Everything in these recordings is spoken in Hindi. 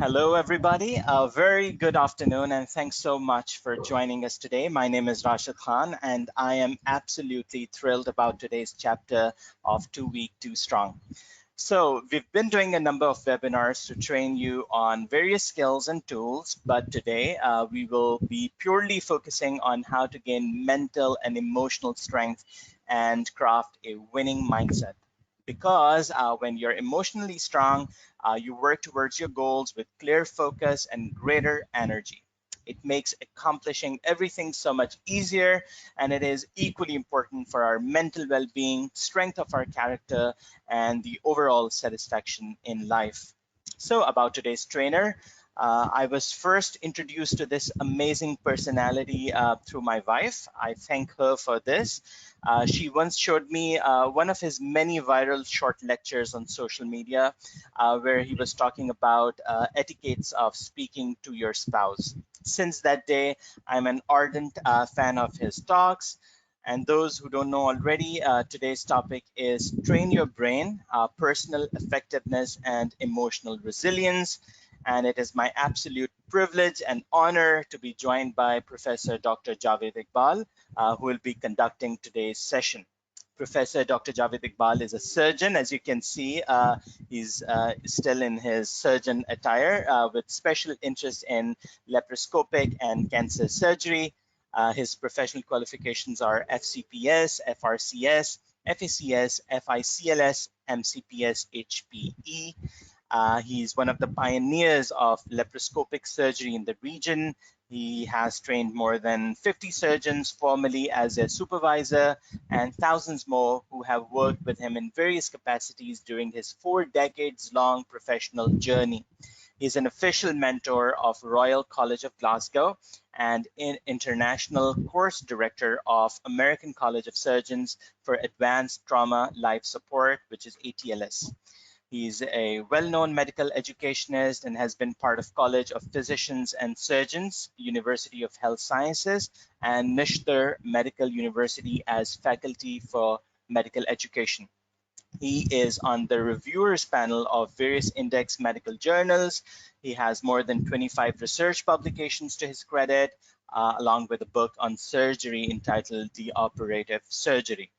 Hello, everybody. A very good afternoon, and thanks so much for joining us today. My name is Rashid Khan, and I am absolutely thrilled about today's chapter of Too Weak, Too Strong. So we've been doing a number of webinars to train you on various skills and tools, but today we will be purely focusing on how to gain mental and emotional strength and craft a winning mindset. Because when you're emotionally strong, you work towards your goals with clear focus and greater energy. It makes accomplishing everything so much easier, and it is equally important for our mental well-being, strength of our character, and the overall satisfaction in life. So about today's trainer, I was first introduced to this amazing personality through my wife. I thank her for this. She once showed me one of his many viral short lectures on social media where he was talking about etiquettes of speaking to your spouse. Since that day, I'm an ardent fan of his talks. And those who don't know already, today's topic is train your brain, personal effectiveness and emotional resilience. And it is my absolute privilege and honor to be joined by Professor Dr. Javed Iqbal, who will be conducting today's session. Professor Dr. Javed Iqbal is a surgeon. As you can see, he's still in his surgeon attire with special interest in laparoscopic and cancer surgery. His professional qualifications are FCPS, FRCS, FACS, FICLS, MCPS, HPE. He's one of the pioneers of laparoscopic surgery in the region. He has trained more than 50 surgeons formally as a supervisor and thousands more who have worked with him in various capacities during his 4 decades long professional journey. He's an official mentor of Royal College of Glasgow and international course director of American College of Surgeons for Advanced Trauma Life Support, which is ATLS. He's a well-known medical educationist and has been part of College of Physicians and Surgeons, University of Health Sciences, and Nishtar Medical University as faculty for medical education. He is on the reviewers panel of various index medical journals. He has more than 25 research publications to his credit, along with a book on surgery entitled The Operative Surgery.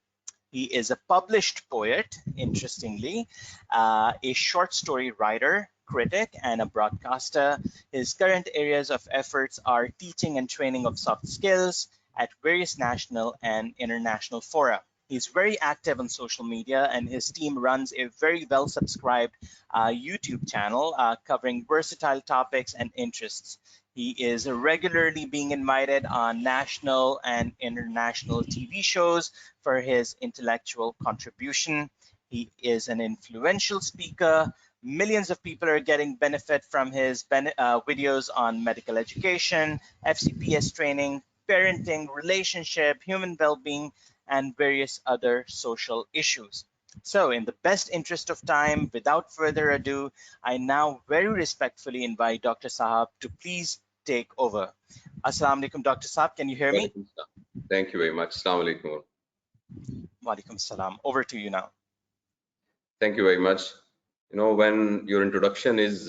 He is a published poet, interestingly, a short story writer, critic, and a broadcaster. His current areas of efforts are teaching and training of soft skills at various national and international fora. He's very active on social media, and his team runs a very well subscribed YouTube channel covering versatile topics and interests. He is regularly being invited on national and international TV shows for his intellectual contribution. He is an influential speaker. Millions of people are getting benefit from his videos on medical education, FCPS training, parenting, relationship, human well-being, and various other social issues. So in the best interest of time, without further ado, I now very respectfully invite Dr. Sahab to please take over. Assalamu alaikum, Dr. Sahab. Can you hear me? Thank you very much. Assalamu alaikum. Wa alaikum salam. Over to you now. Thank you very much. You know, when your introduction is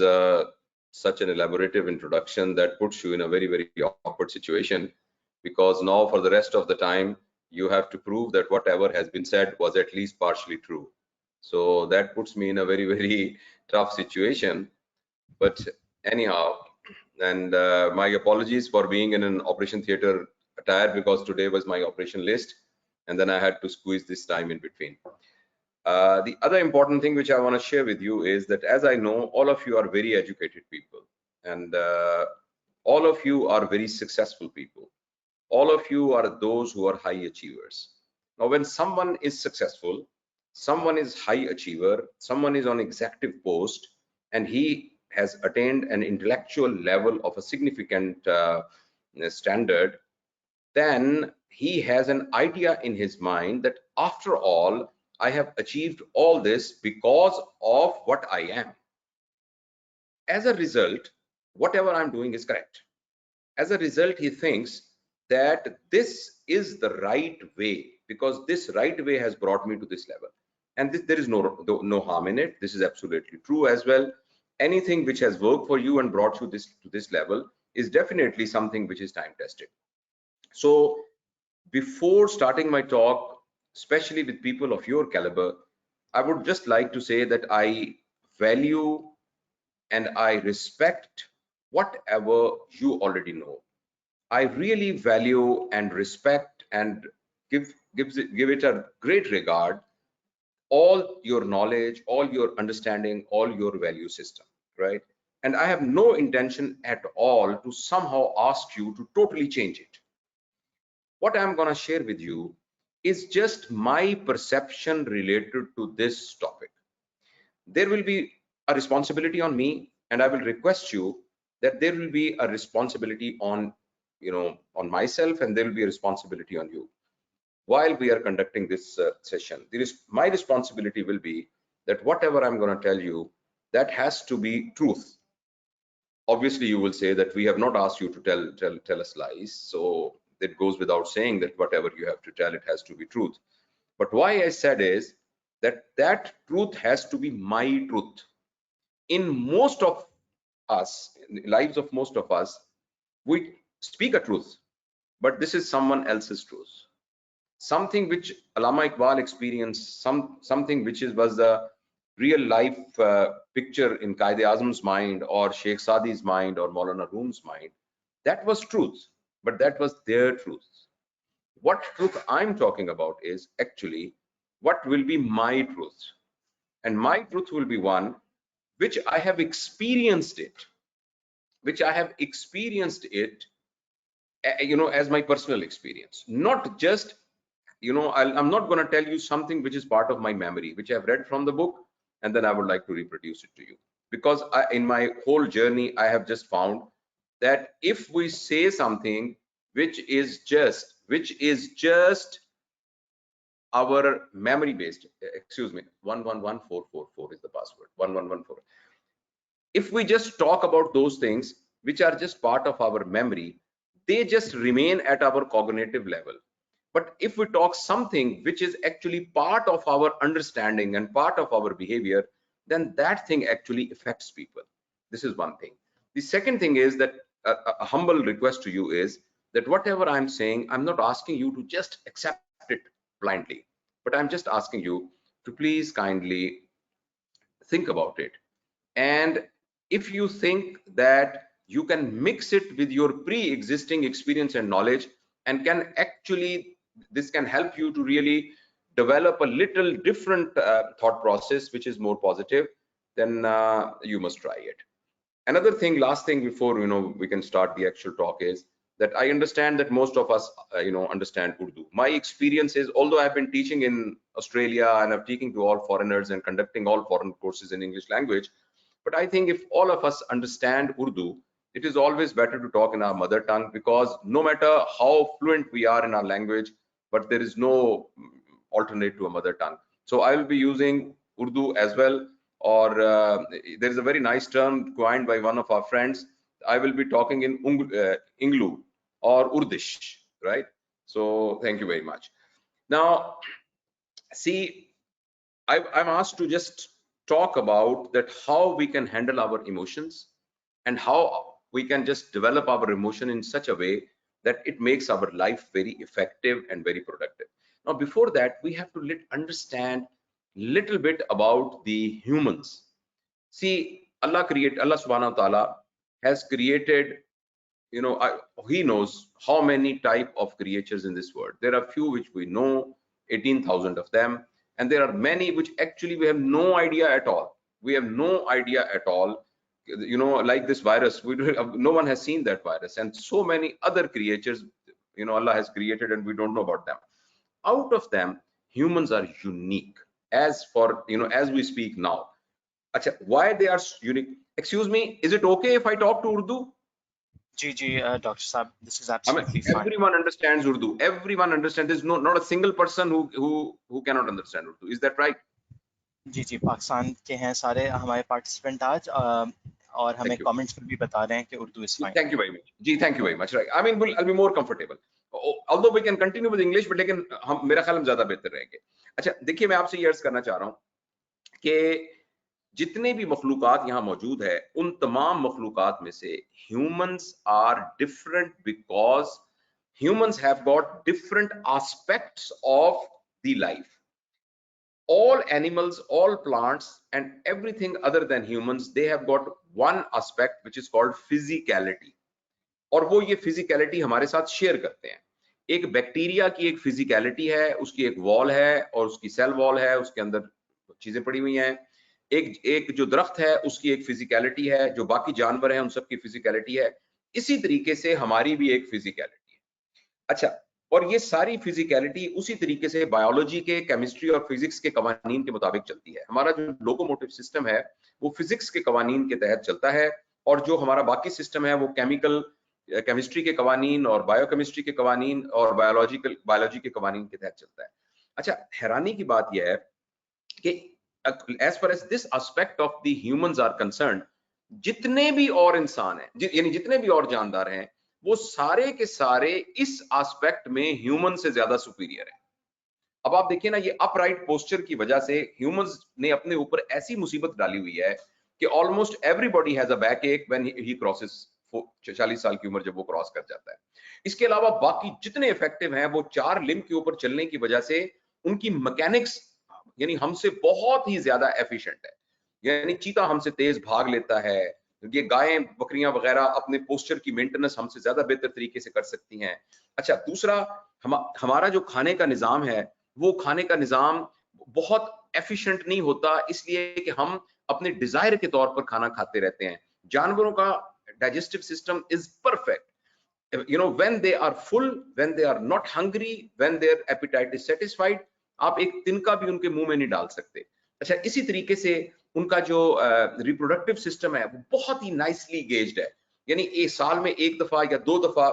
such an elaborative introduction, that puts you in a very, very awkward situation, because now for the rest of the time, you have to prove that whatever has been said was at least partially true. So that puts me in a very, very tough situation. But anyhow, and my apologies for being in an operation theater attire, because today was my operation list, and then I had to squeeze this time in between. The other important thing which I want to share with you is that, as I know, all of you are very educated people, and all of you are very successful people. All of you are those who are high achievers. Now, when someone is successful, someone is high achiever, someone is on executive post, and he has attained an intellectual level of a significant standard, then he has an idea in his mind that, after all, I have achieved all this because of what I am. As a result, whatever I'm doing is correct. As a result, he thinks that this is the right way, because this right way has brought me to this level. And there is no harm in it. This is absolutely true as well. anything which has worked for you and brought you to this level is definitely something which is time tested. So before starting my talk, especially with people of your caliber, I would just like to say that I value and I respect whatever you already know. I really value and respect and give it a great regard, all your knowledge, all your understanding, all your value system, right? And I have no intention at all to somehow ask you to totally change it. What I'm going to share with you is just my perception related to this topic. There will be a responsibility on me, and I will request you that there will be a responsibility on, on myself, and there will be a responsibility on you. While we are conducting this session, my responsibility will be that whatever I'm going to tell you, that has to be truth. Obviously, you will say that we have not asked you to tell us lies, so it goes without saying that whatever you have to tell, it has to be truth. But why I said is that truth has to be my truth. In most of us, in the lives of most of us, we speak a truth, but this is someone else's truth. Something which Allama Iqbal experienced, something which was the real life picture in Quaid-e-Azam's mind, or Sheikh Sadi's mind, or Maulana Room's mind, that was truth, but that was their truth. What truth I'm talking about is actually what will be my truth. And my truth will be one which I have experienced it, as my personal experience, not just, I'm not going to tell you something which is part of my memory, which I've read from the book, and then I would like to reproduce it to you. Because in my whole journey, I have just found that if we say something which is just our memory based, excuse me, 111444 is the password, 1114. If we just talk about those things which are just part of our memory, they just remain at our cognitive level. But if we talk something which is actually part of our understanding and part of our behavior, then that thing actually affects people. This is one thing. The second thing is that a humble request to you is that whatever I'm saying, I'm not asking you to just accept it blindly, but I'm just asking you to please kindly think about it. And if you think that you can mix it with your pre-existing experience and knowledge, and this can help you to really develop a little different thought process which is more positive, then you must try it. Another thing, last thing before we can start the actual talk, is that I understand that most of us understand Urdu. My experience is, although I've been teaching in Australia and I'm teaching to all foreigners and conducting all foreign courses in English language, but I think if all of us understand Urdu, it is always better to talk in our mother tongue, because no matter how fluent we are in our language, but there is no alternate to a mother tongue. So I will be using Urdu as well, or there is a very nice term coined by one of our friends. I will be talking in Inglu or Urdish, right? So thank you very much. Now, see, I'm asked to just talk about that, how we can handle our emotions and how we can just develop our emotion in such a way that it makes our life very effective and very productive. Now, before that, we have to understand little bit about the humans. See, Allah subhanahu wa ta'ala has created, he knows how many type of creatures in this world. There are few which we know, 18,000 of them, and there are many which actually we have no idea at all. We have no idea at all, like this virus. No one has seen that virus, and so many other creatures, Allah has created, and we don't know about them. Out of them, humans are unique. As we speak now, why they are unique? Excuse me, is it okay if I talk to Urdu? Dr. Saab, this is absolutely fine. Everyone understands Urdu. Everyone understands. There's not a single person who cannot understand Urdu. Is that right? जी पाकिस्तान के हैं सारे हमारे पार्टिसिपेंट आज, और हमें कमेंट्स पर भी बता रहे हैं कि Urdu is fine. Thank you very much. Ji, thank you very much. Right. I mean, I'll be more comfortable. Although we can continue with English, but लेकिन हम मेरा ख्याल में ज्यादा बेहतर रहेंगे. अच्छा, देखिए, मैं आपसे ये अर्ज करना चाह रहा हूँ कि जितने भी मखलूकात यहाँ मौजूद है, उन तमाम मखलूकात में से humans are different because humans have got different aspects of the life. All animals, all plants, and everything other than humans, they have got one aspect which is called physicality. और वो ये physicality हमारे साथ शेयर करते हैं। एक बैक्टीरिया की एक physicality है, उसकी एक वॉल है और उसकी सेल वॉल है, उसके अंदर चीजें पड़ी हुई हैं। एक जो दरख्त है उसकी एक physicality है, जो बाकी जानवर हैं उन सब की physicality है। इसी तरीके से हमारी भी एक physicality। अच्छा, और ये सारी फिजिकलिटी उसी तरीके से बायोलॉजी के, केमिस्ट्री और फिजिक्स के कवानीन के मुताबिक चलती है। हमारा जो लोकोमोटिव सिस्टम है वो फिजिक्स के कवानीन के तहत चलता है, और जो हमारा बाकी सिस्टम है वो केमिस्ट्री के कवानीन और बायोकेमिस्ट्री के कवानीन और बायोलॉजी के कवानीन के तहत चलता है। अच्छा, हैरानी की बात यह है कि as far as this aspect of the humans are concerned, जितने भी और इंसान हैं, यानी जितने भी और जानदार हैं, वो सारे के सारे इस एस्पेक्ट में ह्यूमन से ज्यादा सुपीरियर है। अब आप देखिए ना, ये अपराइट पोस्चर की वजह से ह्यूमंस ने अपने ऊपर ऐसी मुसीबत डाली हुई है कि almost everybody has a back एक व्हेन ही क्रॉसेस 40 साल की उम्र जब वो क्रॉस कर जाता है। इसके अलावा बाकी जितने इफेक्टिव हैं वो 4 लिम्ब के ऊपर चलने की वजह से उनकी मैकेनिक्स यानी हमसे बहुत ही ज्यादा एफिशिएंट है। यानी चीता हमसे तेज भाग लेता है, ये गायें बकरियां वगैरह अपने पोस्चर की मेंटेनेंस हमसे ज्यादा बेहतर तरीके से कर सकती हैं। अच्छा, दूसरा हमारा जो खाने का निजाम है वो खाने का निजाम बहुत एफिशिएंट नहीं होता, इसलिए कि हम अपने डिजायर के तौर पर खाना खाते रहते हैं। जानवरों का digestive system is perfect, you know, when they are full, when they are not hungry, when their appetite is satisfied, आप एक तिनका भी उनके मुंह में नहीं डाल सकते। अच्छा, इसी तरीके से उनका जो रिप्रोडक्टिव सिस्टम है वो बहुत ही नाइसली गेज्ड है, यानी एक साल में एक दफा या 2 दफा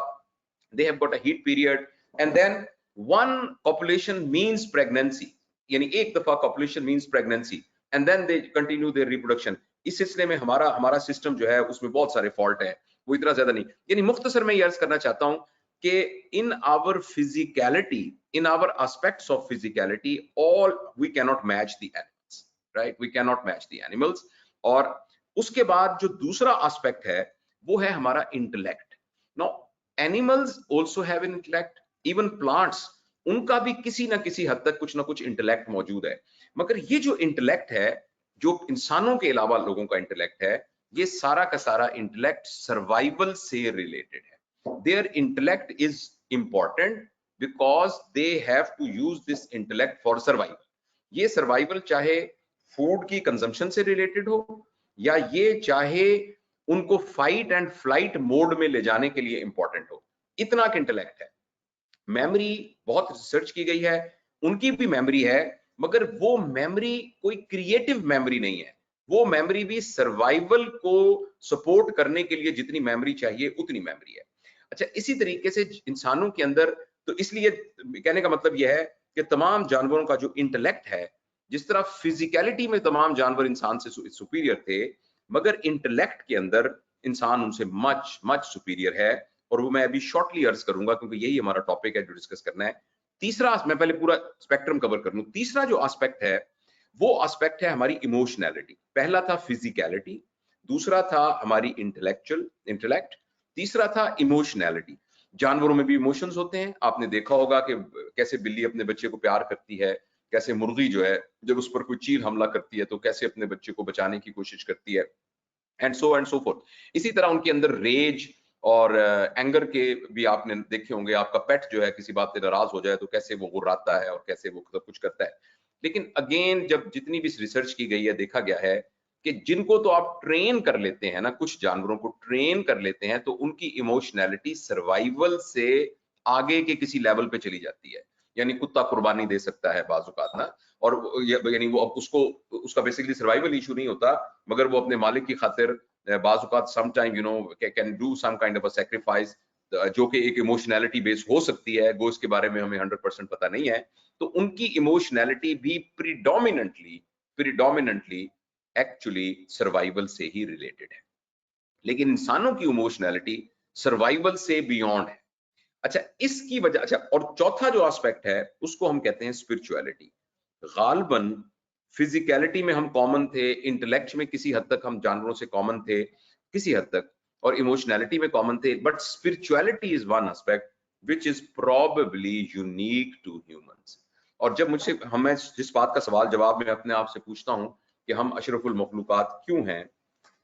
they have got a heat period, and then one copulation means pregnancy, यानी एक दफा copulation means pregnancy, and then they continue their reproduction। इस सिलसिले में हमारा सिस्टम जो है उसमें बहुत सारे फॉल्ट है, वो इतना ज्यादा नहीं। यानी मुख्तसर मैं ये अर्ज करना चाहता हूं कि in our physicality, in our aspects of physicality, all we can not match the animals, right, we can not match the animals. और उसके बाद जो दूसरा एस्पेक्ट है वो है हमारा intellect. Now animals also have an intellect, even plants, उनका भी किसी ना किसी हद तक कुछ ना कुछ इंटेलेक्ट मौजूद है, मगर ये जो इंटेलेक्ट है, जो इंसानों के अलावा लोगों का इंटेलेक्ट है, ये सारा का सारा इंटेलेक्ट सर्वाइवल से रिलेटेड है। Their intellect is important because they have to use this intellect for survival. ये सर्वाइवल चाहे फूड की कंजम्पशन से रिलेटेड हो, या ये चाहे उनको फाइट एंड फ्लाइट मोड में ले जाने के लिए इंपॉर्टेंट हो, इतना का इंटेलेक्ट है। मेमोरी बहुत रिसर्च की गई है, उनकी भी मेमोरी है, मगर वो मेमोरी कोई क्रिएटिव मेमोरी नहीं है, वो मेमोरी भी सर्वाइवल को सपोर्ट करने के लिए जितनी मेमोरी चाहिए उतनी मेमोरी है। अच्छा, इसी तरीके से इंसानों के अंदर, तो इसलिए कहने का मतलब यह है कि तमाम जानवरों का जो इंटेलेक्ट है, जिस तरह फिजिकलिटी में तमाम जानवर इंसान से सुपीरियर थे, मगर इंटेलेक्ट के अंदर इंसान उनसे मच मच सुपीरियर है, और वो मैं अभी शॉर्टली अर्ज करूंगा क्योंकि यही हमारा टॉपिक है जो डिस्कस करना है। तीसरा, मैं पहले पूरा स्पेक्ट्रम कवर कर लूं। तीसरा जो एस्पेक्ट है वो एस्पेक्ट है हमारी इमोशनैलिटी। पहला था फिजिकलिटी, दूसरा था हमारी इंटेलेक्ट, तीसरा था इमोशनैलिटी। जानवरों में भी इमोशंस होते हैं, आपने देखा होगा कि कैसे बिल्ली अपने बच्चे को प्यार करती है, कैसे मुर्गी जो है जब उस पर कोई चील हमला करती है तो कैसे अपने बच्चे को बचाने की कोशिश करती है, एंड सो फोर्थ। इसी तरह उनके अंदर रेज और एंगर के भी आपने देखे होंगे। आपका पेट जो है किसी बात से नाराज हो जाए तो कैसे वो गुर्राता है और कैसे वो सब कुछ करता है। लेकिन अगेन, जब जितनी भी रिसर्च की गई है, देखा गया है कि जिनको तो आप ट्रेन कर लेते हैं ना, कुछ जानवरों को ट्रेन कर लेते हैं, तो उनकी इमोशनैलिटी सर्वाइवल से आगे के किसी लेवल पे चली जाती है। यानी कुत्ता कुर्बानी दे सकता है बाज़ औक़ात ना, और यानी वो उसका बेसिकली सर्वाइवल इशू नहीं होता, मगर वो अपने मालिक की खातिर बाज़ औक़ात sometime you know can do some kind of a sacrifice, जो कि एक इमोशनैलिटी बेस हो सकती है। गो इसके बारे में हमें 100% पता नहीं है। तो उनकी इमोशनैलिटी भी प्रीडोमिनेंटली एक्चुअली सर्वाइवल से ही रिलेटेड है, लेकिन इंसानों की इमोशनैलिटी सर्वाइवल से बियॉन्ड है। अच्छा, इसकी वजह, अच्छा, और चौथा जो एस्पेक्ट है उसको हम कहते हैं स्पिरिचुअलिटी। गालबन फिजिकलिटी में हम कॉमन थे, इंटेलेक्ट में किसी हद तक हम जानवरों से कॉमन थे किसी हद तक, और इमोशनैलिटी में कॉमन थे, but spirituality is one aspect which is probably unique to humans. और जब मुझसे हमें जिस बात का सवाल जवाब मैं अपने आप से पूछता हूं कि हम अशरफुल मखलूकात क्यों हैं,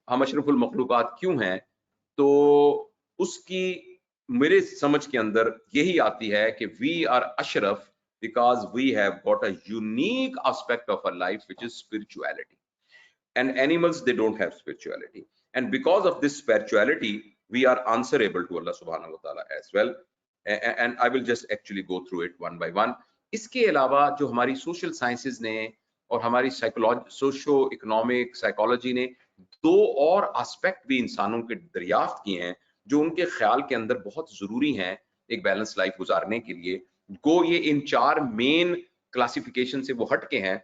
हम अशरफुल मखलूकात क्यों हैं, तो उसकी मेरे समझ के अंदर यही आती है कि वी आर अशरफ because we have got a unique aspect of our life which is spirituality, and animals they don't have spirituality, and because of this spirituality we are answerable to Allah subhanahu wa ta'ala as well, and I will just actually go through it one by one. इसके अलावा जो हमारी सोशल साइंसेज ने और हमारी साइकोलॉजी, सोशो इकोनॉमिक साइकोलॉजी ने दो और एस्पेक्ट भी इंसानों के दरियाफ्त किए हैं जो उनके ख्याल के अंदर बहुत जरूरी हैं एक बैलेंस लाइफ गुजारने के लिए। गो ये इन चार मेन क्लासिफिकेशन से वो हट के हैं।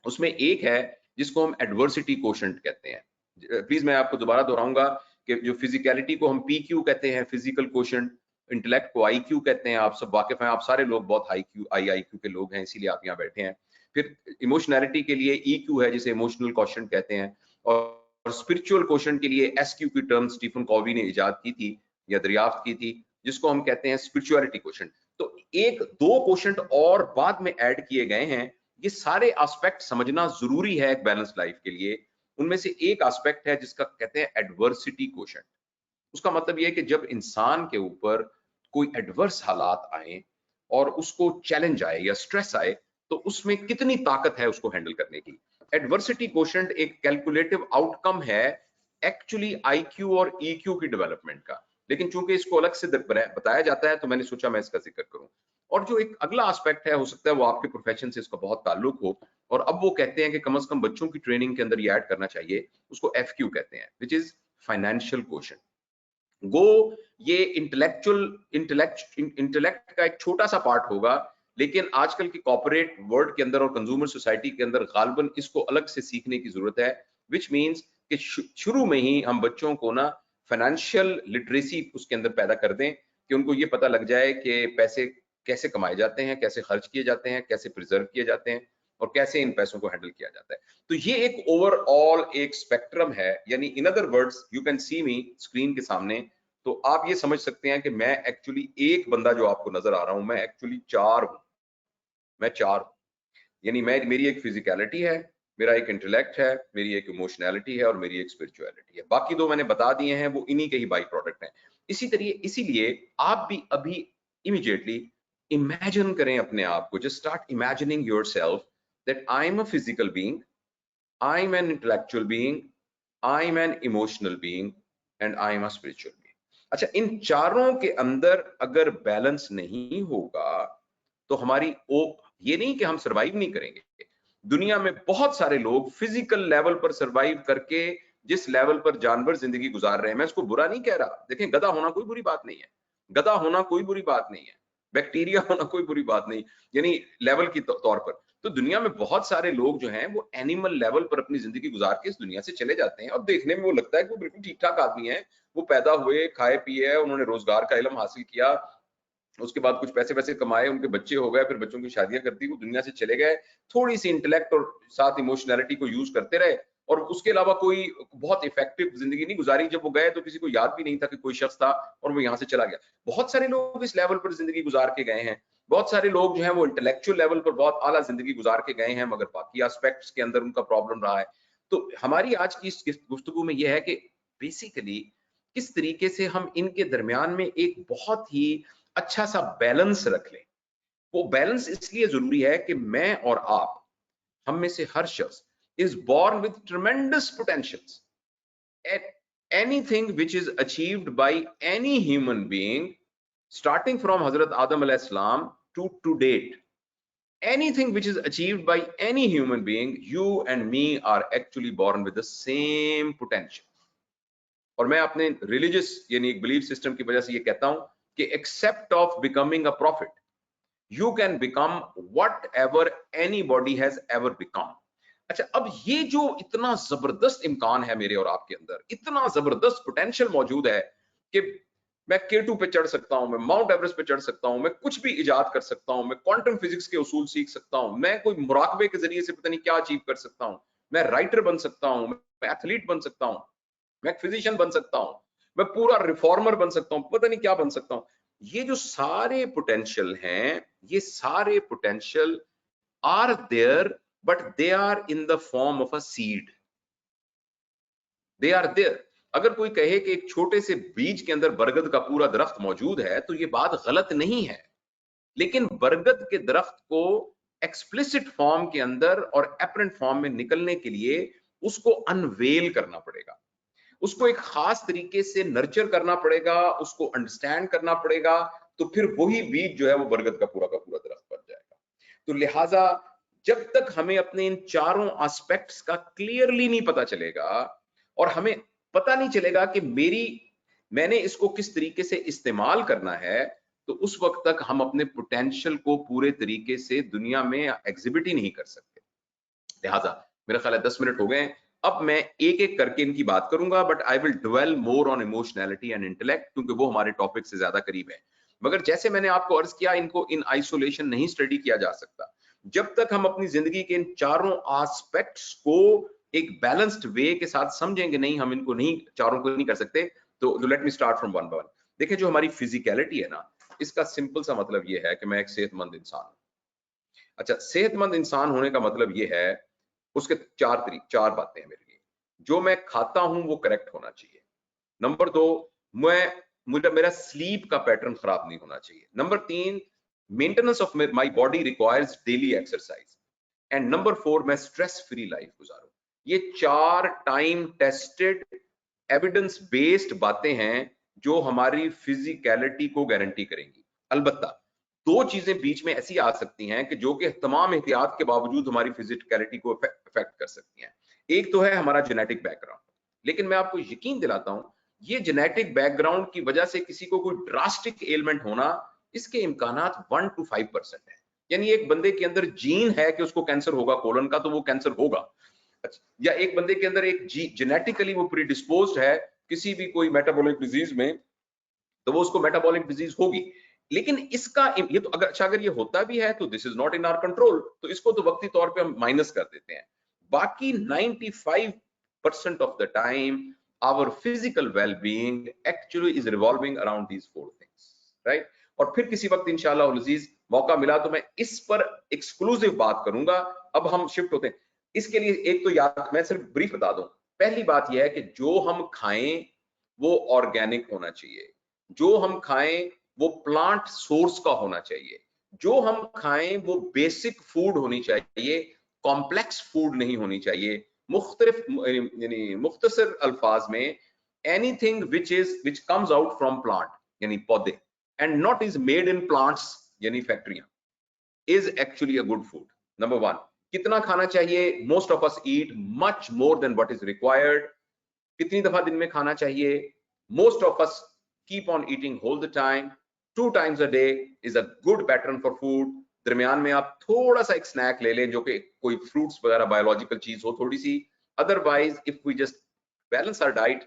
उसमें एक है जिसको हम एडवर्सिटी कोशेंट कहते हैं। प्लीज मैं आपको दोबारा दोहराऊंगा कि जो फिजिकलिटी को हम PQ कहते हैं, फिजिकल कोशेंट, इंटेलेक्ट को IQ कहते हैं, आप सब वाकिफ हैं, आप सारे लोग बहुत IQ के लोग हैं, इसीलिए आप यहाँ बैठे हैं। फिर इमोशनैलिटी के लिए EQ है जिसे इमोशनल कोशेंट कहते हैं, और स्पिरिचुअल कोशेंट के लिए SQ की टर्म स्टीफन कॉवी ने इजाद की थी या दरियाफ्त की थी, जिसको हम कहते हैं स्पिरिचुअलिटी कोशेंट। तो एक दो कोशेंट और बाद में ऐड किए गए हैं। ये सारे एस्पेक्ट समझना जरूरी है एक बैलेंस लाइफ के लिए। उनमें से एक एस्पेक्ट है जिसका कहते हैं एडवर्सिटी कोशेंट। उसका मतलब ये है कि जब इंसान के ऊपर कोई एडवर्स हालात आए और उसको चैलेंज आए या स्ट्रेस आए, तो उसमें कितनी ताकत है उसको हैंडल करने की। एडवर्सिटी कोशेंट एक कैलकुलेटिव आउटकम है एक्चुअली IQ और EQ की डेवलपमेंट का, लेकिन चूंकि इसको अलग से बताया जाता है तो मैंने सोचा मैं इसका जिक्र करूं। और जो एक अगला एस्पेक्ट है, हो सकता है वो आपके प्रोफेशन से इसका बहुत ताल्लुक हो, और अब वो कहते हैं कि कम से कम बच्चों की ट्रेनिंग के अंदर ये ऐड करना चाहिए, उसको FQ कहते हैं, विच इज फाइनेंशियल कोशेंट। गो ये इंटेलेक्ट का एक छोटा सा पार्ट होगा, लेकिन आजकल की कॉर्पोरेट वर्ल्ड के अंदर और कंज्यूमर सोसाइटी के अंदर गालबन इसको अलग से सीखने की जरूरत है, विच मीन्स कि शुरू में ही हम बच्चों को ना फाइनेंशियल लिटरेसी उसके अंदर पैदा कर दें कि उनको ये पता लग जाए कि पैसे कैसे कमाए जाते हैं, कैसे खर्च किए जाते हैं, कैसे प्रिजर्व किए जाते हैं, और कैसे इन पैसों को हैंडल किया जाता है। तो ये एक ओवरऑल एक स्पेक्ट्रम है, यानी in other words you can see me screen के सामने, तो आप ये समझ सकते हैं कि मैं एक्चुअली एक बंदा जो आपको नजर आ रहा हूं, मैं एक्चुअली चार हूं, मैं चार हूं। यानी मेरी एक फिजिकलिटी है, मेरा एक इंटेलेक्ट है, मेरी एक इमोशनैलिटी है और मेरी एक स्पिरिचुअलिटी है। बाकी दो मैंने बता दिए हैं, वो इन्हीं के ही बाई प्रोडक्ट हैं। इसीलिए आप भी अभी इमीडिएटली इमेजिन करें अपने आप को, just start imagining yourself that I am a physical being, I am an intellectual being, I am an emotional being and I am a spiritual being. अच्छा, इन चारों के अंदर अगर बैलेंस नहीं होगा तो हमारी ये नहीं कि हम सरवाइव नहीं करेंगे। दुनिया में बहुत सारे लोग फिजिकल लेवल पर सरवाइव करके जिस लेवल पर जानवर जिंदगी गुजार रहे हैं, मैं इसको बुरा नहीं कह रहा। देखें, गधा होना कोई बुरी बात नहीं है, गधा होना कोई बुरी बात नहीं है, बैक्टीरिया होना कोई बुरी बात नहीं, यानी लेवल की तौर पर। तो दुनिया में बहुत सारे लोग जो हैं वो एनिमल लेवल पर अपनी जिंदगी गुजार के इस दुनिया से चले जाते हैं, और देखने में वो लगता है कि वो बिल्कुल ठीक ठाक आदमी है, वो पैदा हुए, खाए पिए, उन्होंने रोजगार का इल्म हासिल किया, उसके बाद कुछ पैसे वैसे कमाए, उनके बच्चे हो गए, फिर बच्चों की शादियां कर दी, वो दुनिया से चले गए, थोड़ी सी इंटेलेक्ट और साथ इमोशनैलिटी को यूज करते रहे, और उसके अलावा कोई बहुत इफेक्टिव जिंदगी नहीं गुजारी। जब वो गए तो किसी को याद भी नहीं था कि कोई शख्स था, और वो यहाँ से चला गया। बहुत सारे लोग इस लेवल पर जिंदगी गुजार के गए हैं, बहुत सारे लोग जो है वो इंटेलेक्चुअल लेवल पर बहुत आला जिंदगी गुजार के गए हैं, मगर बाकी एस्पेक्ट्स के अंदर उनका प्रॉब्लम रहा है। तो हमारी आज की इस गुफ्तगू में यह है कि बेसिकली किस तरीके से हम इनके दरमियान में एक बहुत ही अच्छा सा बैलेंस रख लें। वो बैलेंस इसलिए जरूरी है कि मैं और आप, हम में से हर शख्स is born with tremendous potentials, and anything which is achieved by any human being starting from Hazrat Adam alayhi salam to date, anything which is achieved by any human being, you and me are actually born with the same potential. और मैं अपने रिलीजियस यानी एक बिलीफ सिस्टम की वजह से ये कहता हूं कि except of becoming a profit, you can become what ever any body has ever become. अच्छा, अब ये जो इतना जबरदस्त इम्कान है मेरे और आपके अंदर, इतना जबरदस्त पोटेंशियल मौजूद है कि मैं K2 पे चढ़ सकता हूं, मैं माउंट एवरेस्ट पे चढ़ सकता हूं, मैं कुछ भी इजाद कर सकता हूं, मैं क्वांटम फिजिक्स के उसूल सीख सकता हूं, मैं कोई मुराकबे के जरिए से पता नहीं क्या अचीव कर सकता हूं, मैं राइटर बन सकता हूं, मैं एथलीट बन सकता हूं, मैं फिजिशियन बन सकता हूं, मैं पूरा रिफॉर्मर बन सकता हूं, पता नहीं क्या बन सकता हूं। ये जो सारे पोटेंशियल हैं, ये सारे potential are there, but they are in the form of a seed. They are there. अगर कोई कहे कि एक छोटे से बीज के अंदर बरगद का पूरा दरख्त मौजूद है, तो ये बात गलत नहीं है, लेकिन बरगद के दरख्त को एक्सप्लिसिट फॉर्म के अंदर और एपरेंट फॉर्म में निकलने के लिए उसको अनवेल करना पड़ेगा, उसको एक खास तरीके से नर्चर करना पड़ेगा, उसको अंडरस्टैंड करना पड़ेगा, तो फिर वही बीज जो है वो बरगद का पूरा दरख्त बन जाएगा। तो लिहाजा जब तक हमें अपने इन चारों एस्पेक्ट्स का क्लियरली नहीं पता चलेगा और हमें पता नहीं चलेगा कि मैंने इसको किस तरीके से इस्तेमाल करना है, तो उस वक्त तक हम अपने पोटेंशियल को पूरे तरीके से दुनिया में एग्जिबिट ही नहीं कर सकते। लिहाजा मेरा ख्याल है 10 मिनट हो गए, अब मैं एक एक करके इनकी बात करूंगा, but I will dwell more on emotionality and intellect, क्योंकि वो हमारे टॉपिक से ज्यादा करीब है। मगर जैसे मैंने आपको अर्ज किया, इनको इन आइसोलेशन नहीं स्टडी किया जा सकता। जब तक हम अपनी जिंदगी के इन चारों एस्पेक्ट्स को एक बैलेंस्ड वे के साथ समझेंगे नहीं, हम इनको नहीं, चारों को नहीं कर सकते। तो let me start from one by one. देखिए, जो हमारी फिजिकलिटी है ना, इसका सिंपल सा मतलब ये है कि मैं एक सेहतमंद इंसान हूं। अच्छा, सेहतमंद इंसान होने का मतलब ये है, उसके चार बातें हैं मेरे लिए। जो मैं खाता हूं वो करेक्ट होना चाहिए। नंबर 2, मेरा स्लीप का पैटर्न खराब नहीं होना चाहिए। Number 3, maintenance of my body requires daily exercise. And number 4, मैं स्ट्रेस फ्री लाइफ गुजारूं। ये 4 टाइम टेस्टेड एविडेंस बेस्ड बातें हैं जो हमारी फिजिकलिटी को गारंटी करेंगी। अलबत्ता 2 चीजें बीच में ऐसी आ सकती हैं कि जो कि तमाम एहतियात के बावजूद हमारी फिजिकलिटी को अफेक्ट कर सकती हैं। एक तो है हमारा जेनेटिक बैकग्राउंड, लेकिन मैं आपको यकीन दिलाता हूं, ये जेनेटिक बैकग्राउंड की वजह से किसी को कोई ड्रास्टिक एलिमेंट होना, इसके इम्कानात 1 to 5% है। यानी एक बंदे के अंदर जीन है कि उसको कैंसर होगा कोलन का, तो वो कैंसर होगा। या एक बंदे के अंदर एक जेनेटिकली वो प्रीडिस्पोज्ड है किसी भी कोई मेटाबॉलिक डिजीज में, तो वो उसको मेटाबॉलिक डिजीज होगी। लेकिन इसका ये तो अगर ये होता भी है तो this is not in our control, तो इसको तो वक्ती तौर पे हम माइनस कर देते हैं। बाकी 95% of the time our physical well-being actually is revolving around these 4 things, right. और फिर किसी वक्त इंशाल्लाह अजीज मौका मिला तो मैं इस पर एक्सक्लूसिव बात करूंगा। अब हम शिफ्ट होते हैं। इसके लिए एक तो याद मैं सिर्फ ब्रीफ बता दूं। पहली बात यह है कि जो हम खाएं वो ऑर्गेनिक होना चाहिए, जो हम खाएं वो प्लांट सोर्स का होना चाहिए, जो हम खाएं वो बेसिक फूड होनी चाहिए, कॉम्प्लेक्स फूड नहीं होनी चाहिए। मुख्तसर अल्फाज में anything which comes out from plant यानी पौधे and not is made in plants यानी फैक्ट्रियां is actually a good food. Number 1, कितना खाना चाहिए? Most of us eat much more than what is required. कितनी दफा दिन में खाना चाहिए? Most of us keep on eating all the time. 2 times a day is a good pattern for food. दरमियान में आप थोड़ा सा एक स्नैक ले लें, जो कि कोई फ्रूट्स वगैरह बायोलॉजिकल चीज हो थोड़ी सी। Otherwise if we just balance our diet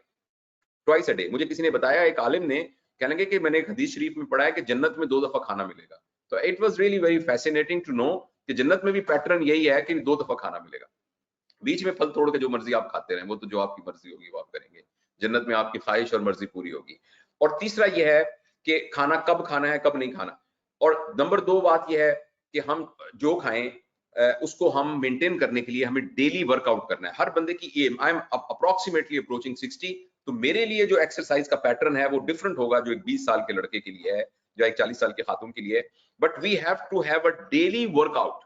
twice a day. मुझे किसी ने बताया, एक आलिम ने, कहने लगे कि मैंने एक हदीस शरीफ में पढ़ा है कि जन्नत में 2 दफा खाना मिलेगा। तो it was really very fascinating to know कि जन्नत में भी पैटर्न यही है कि 2 दफा खाना मिलेगा। बीच में फल तोड़ के जो मर्जी आप खाते रहें, वो तो जो आपकी मर्जी होगी वो आप करेंगे। जन्नत में आपकी ख्वाहिश और मर्जी पूरी होगी। और तीसरा यह है कि खाना कब खाना है, कब नहीं खाना। और नंबर 2 बात यह है कि हम जो खाएं उसको हम मेंटेन करने के लिए हमें डेली वर्कआउट करना है। हर बंदे की एम, आई एम अप्रोक्सीमेटली अप्रोचिंग 60, तो मेरे लिए जो एक्सरसाइज का पैटर्न है वो डिफरेंट होगा जो एक 20 साल के लड़के के लिए है या एक 40 साल के खातून के लिए है। But we have to have a daily workout,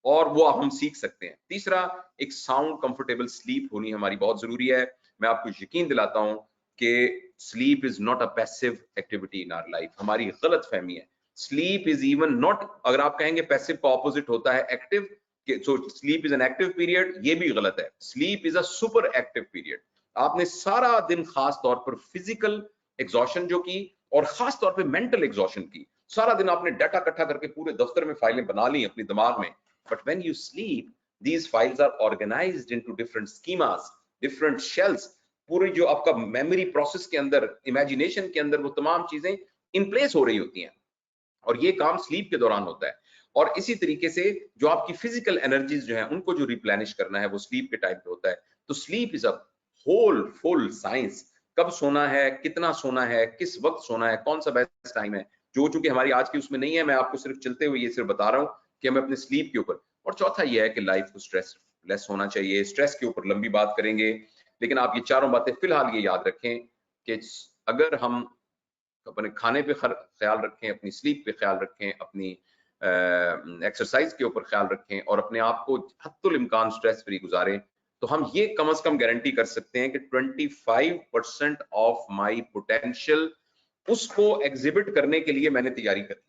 और वो हम सीख सकते हैं। तीसरा, एक साउंड कंफर्टेबल स्लीप होनी हमारी बहुत जरूरी है। मैं आपको यकीन दिलाता हूं कि sleep is not a passive activity in our life. हमारी गलत फहमी है। स्लीप इज इवन नॉट, अगर आप कहेंगे पैसिव का ऑपोजिट होता है active, so sleep is an active period, ये भी गलत है। Sleep is a super active period. आपने सारा दिन खास तौर पर फिजिकल एग्जॉशन जो की और खास तौर पर मेंटल एग्जॉशन की, सारा दिन आपने डाटा इकट्ठा करके पूरे दफ्तर में फाइलें बना ली अपने दिमाग में। But when you sleep, these files are organized into different schemas, different shells. पूरी जो आपका मेमोरी प्रोसेस के अंदर, इमेजिनेशन के अंदर वो तमाम चीजें इन प्लेस हो रही होती हैं, और ये काम स्लीप के दौरान होता है। और इसी तरीके से जो आपकी फिजिकल एनर्जीज जो है उनको जो रिप्लेनिश करना है वो स्लीप के टाइम पे होता है। तो sleep is a whole full science. कब सोना है, कितना सोना है, किस वक्त सोना है, कौन सा बेस्ट टाइम है, जो चूंकि हमारी आज की उसमें नहीं है, मैं आपको सिर्फ चलते हुए ये सिर्फ बता रहा हूँ कि हमें अपने स्लीप के ऊपर। और चौथा ये है कि लाइफ को स्ट्रेस लेस होना चाहिए। स्ट्रेस के ऊपर लंबी बात करेंगे, लेकिन आप ये चारों बातें फिलहाल ये याद रखें कि अगर हम अपने खाने पे ख्याल रखें, अपनी स्लीप पे ख्याल रखें, अपनी एक्सरसाइज के ऊपर ख्याल रखें और अपने आप को हत्तुल इम्कान स्ट्रेस फ्री गुजारें, तो हम ये कम से कम गारंटी कर सकते हैं कि 25% ऑफ माई पोटेंशियल उसको एग्जिबिट करने के लिए मैंने तैयारी कर ली है।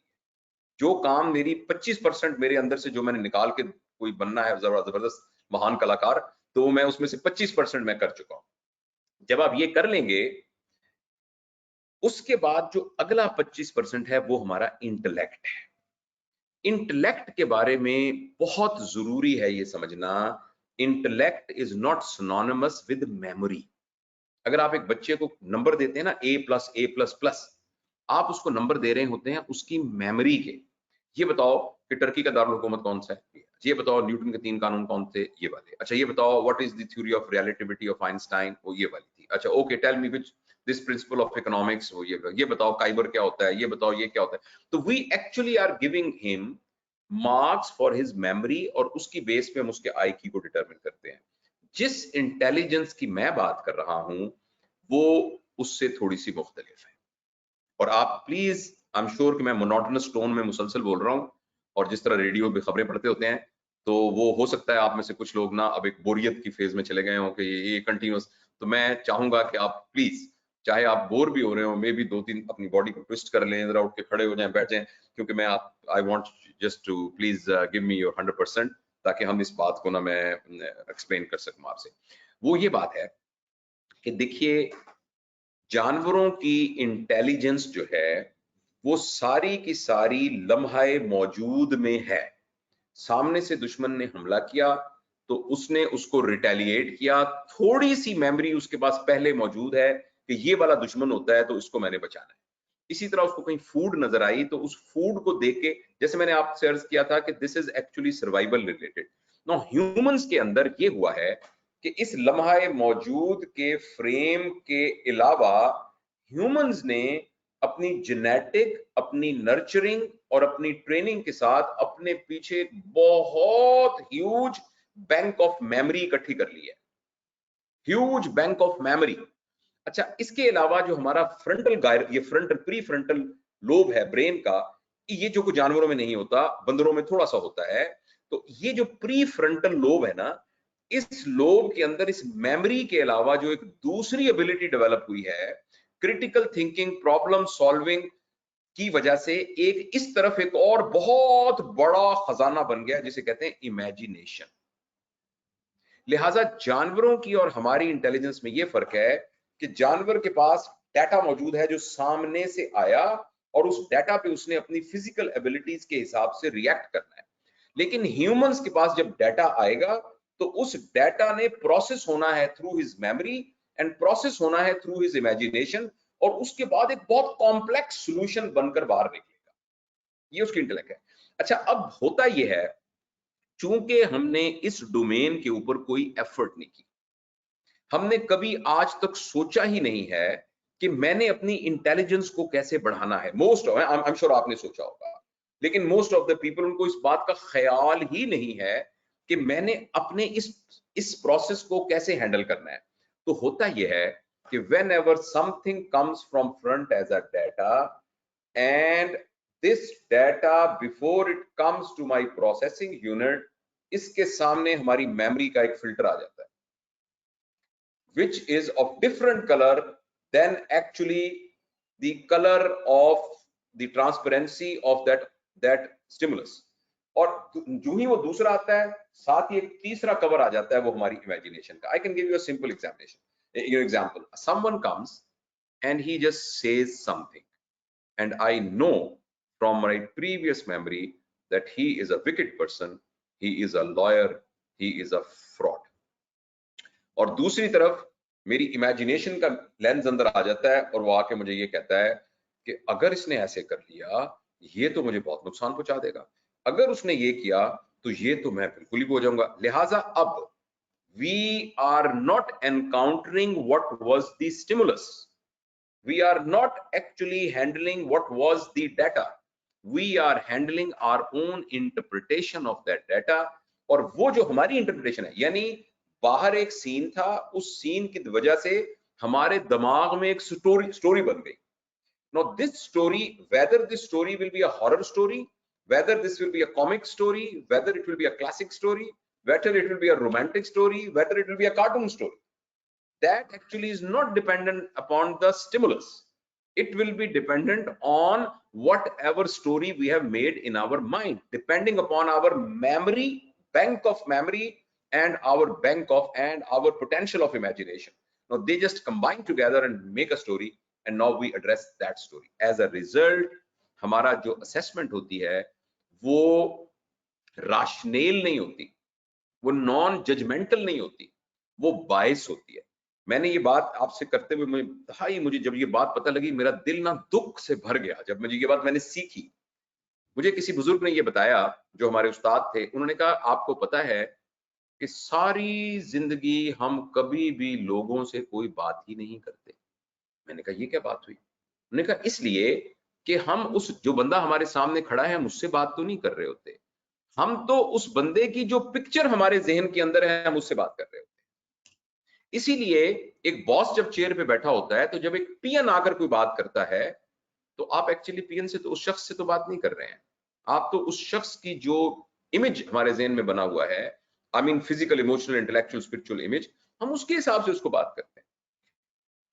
जो काम मेरी 25% मेरे अंदर से जो मैंने निकाल के कोई बनना है जबरदस्त महान कलाकार, तो मैं उसमें से 25% मैं कर चुका हूं। जब आप ये कर लेंगे, उसके बाद जो अगला 25% है वो हमारा इंटेलेक्ट है। इंटेलेक्ट के बारे में बहुत जरूरी है ये समझना, intellect is not synonymous with memory. अगर आप एक बच्चे को नंबर देते हैं ना A+A++, आप उसको नंबर दे रहे होते हैं उसकी मेमोरी के। ये बताओ कि टर्की का दारुल हुकूमत कौन सा है, ये बताओ न्यूटन के 3 कानून कौन थे, ये वाले। अच्छा ये बताओ what is the theory of relativity of Einstein, वो ये वाली थी। अच्छा okay, tell me which this principle of economics, वो ये बताओ काइबर क्या होता है, ये बताओ ये क्या होता है। तो we actually are giving him marks for his memory, और उसकी बेस पे हम उसके IQ को डिटरमिन करते हैं। जिस इंटेलिजेंस की मैं बात कर रहा हूं वो उससे थोड़ी सी मुख्तलिफ है। और आप प्लीज, आई एम श्योर कि मैं मोनोटोनस टोन में मुसलसल बोल रहा हूँ, और जिस तरह रेडियो पे खबरें पढ़ते होते हैं, तो वो हो सकता है आप में से कुछ लोग ना अब एक बोरियत की फेज में चले गए हों कि ये कंटिन्यूस। तो मैं चाहूंगा कि आप प्लीज, चाहे आप बोर भी हो रहे हो, मे भी 2-3 अपनी बॉडी को ट्विस्ट कर लें, जरा उठ के खड़े हो जाएं, बैठ जाएं, क्योंकि मैं I want just to please give me your 100%, ताकि हम इस बात को ना मैं एक्सप्लेन कर सकूं आपसे। वो ये बात है कि देखिए, जानवरों की इंटेलिजेंस जो है वो सारी की सारी लम्हाए मौजूद में है। सामने से दुश्मन ने हमला किया तो उसने उसको रिटेलिएट किया, थोड़ी सी मेमोरी उसके पास पहले मौजूद है कि ये वाला दुश्मन होता है तो इसको मैंने बचाना है। इसी तरह उसको कहीं फूड नजर आई तो उस फूड को देख के, जैसे मैंने आपसे अर्ज किया था कि this is actually survival related. No, humans के अंदर ये हुआ है कि इस लम्हाए मौजूद के फ्रेम के अलावा ह्यूमंस ने अपनी जेनेटिक, अपनी नर्चरिंग और अपनी ट्रेनिंग के साथ अपने पीछे बहुत ह्यूज बैंक ऑफ मेमोरी इकट्ठी कर ली है, ह्यूज बैंक ऑफ मेमोरी। अच्छा, इसके अलावा जो हमारा फ्रंटल ये फ्रंटल प्री फ्रंटल लोब है ब्रेन का, ये जो कुछ जानवरों में नहीं होता, बंदरों में थोड़ा सा होता है। तो ये जो प्री फ्रंटल लोब है ना, इस लोब के अंदर इस मेमोरी के अलावा जो एक दूसरी एबिलिटी डेवलप हुई है, क्रिटिकल थिंकिंग, प्रॉब्लम सॉल्विंग की वजह से एक इस तरफ एक और बहुत बड़ा खजाना बन गया जिसे कहते हैं इमेजिनेशन। लिहाजा जानवरों की और हमारी इंटेलिजेंस में यह फर्क है कि जानवर के पास डाटा मौजूद है जो सामने से आया, और उस डाटा पे उसने अपनी फिजिकल एबिलिटीज के हिसाब से रिएक्ट करना है। लेकिन ह्यूमंस के पास जब डाटा आएगा तो उस डाटा ने प्रोसेस होना है through his memory and process होना है थ्रू हिज इमेजिनेशन, और उसके बाद एक बहुत कॉम्प्लेक्स सॉल्यूशन बनकर बाहर निकलेगा। ये उसकी इंटेलेक्ट है। अच्छा, अब होता यह है, चूंकि हमने इस डोमेन के ऊपर कोई एफर्ट नहीं की, हमने कभी आज तक सोचा ही नहीं है कि मैंने अपनी इंटेलिजेंस को कैसे बढ़ाना है। Most of, I am sure आपने सोचा होगा, लेकिन मोस्ट ऑफ द पीपल, उनको इस बात का ख्याल ही नहीं है कि मैंने अपने इस प्रोसेस को कैसे हैंडल करना है। तो होता यह है कि whenever something comes from front as a data, and this data before it comes to my processing unit, इसके सामने हमारी मेमोरी का एक फिल्टर आ जाता है which is of different color than actually the color of the transparency of that stimulus. और जो ही वो दूसरा आता है, साथ ही एक तीसरा कवर आ जाता है, वो हमारी इमेजिनेशन का। I can give you a simple example. Someone comes and he just says something, and I know from my previous memory that he is a wicked person, he is a lawyer, he is a fraud. और दूसरी तरफ मेरी इमेजिनेशन का लेंस अंदर आ जाता है और वो आके मुझे ये कहता है कि अगर इसने ऐसे कर लिया ये तो मुझे बहुत नुकसान पहुंचा देगा, अगर उसने ये किया तो ये तो मैं बिल्कुल ही हो जाऊंगा। लिहाजा अब we are not encountering what was the stimulus, we are not actually handling what was the data, we are handling our own interpretation of that data। और वो जो हमारी इंटरप्रिटेशन है, यानी बाहर एक सीन था, उस सीन की वजह से हमारे दिमाग में एक स्टोरी बन गई। Now this story, whether this story will be a horror story, whether this will be a comic story, whether it will be a classic story, whether it will be a romantic story, whether it will be a cartoon story, that actually is not dependent upon the stimulus. It will be dependent on whatever story we have made in our mind, depending upon our memory, bank of memory, and our our potential of imagination. Now they just combine together and make a story, and now we address that story. As a result, हमारा जो assessment होती है वो rational नहीं होती, वो नॉन जजमेंटल नहीं होती, वो बायस होती है। मैंने ये बात आपसे करते हुए मुझे जब ये बात पता लगी, मेरा दिल ना दुख से भर गया जब मुझे ये बात मैंने सीखी। मुझे किसी बुजुर्ग ने ये बताया, जो हमारे उस्ताद थे, उन्होंने कहा आपको पता है कि सारी जिंदगी हम कभी भी लोगों से कोई बात ही नहीं करते। मैंने कहा ये क्या बात हुई? उन्होंने कहा इसलिए कि हम उस जो बंदा हमारे सामने खड़ा है हम उससे बात तो नहीं कर रहे होते, हम तो उस बंदे की जो पिक्चर हमारे जहन के अंदर है हम उससे बात कर रहे होते हैं। इसीलिए एक बॉस जब चेयर पे बैठा होता है तो जब एक पियन आकर कोई बात करता है तो आप एक्चुअली पियन से तो उस शख्स से तो बात नहीं कर रहे हैं, आप तो उस शख्स की जो इमेज हमारे जहन में बना हुआ है, I mean physical, emotional, intellectual, spiritual image, हम उसके हिसाब से उसको बात करते हैं।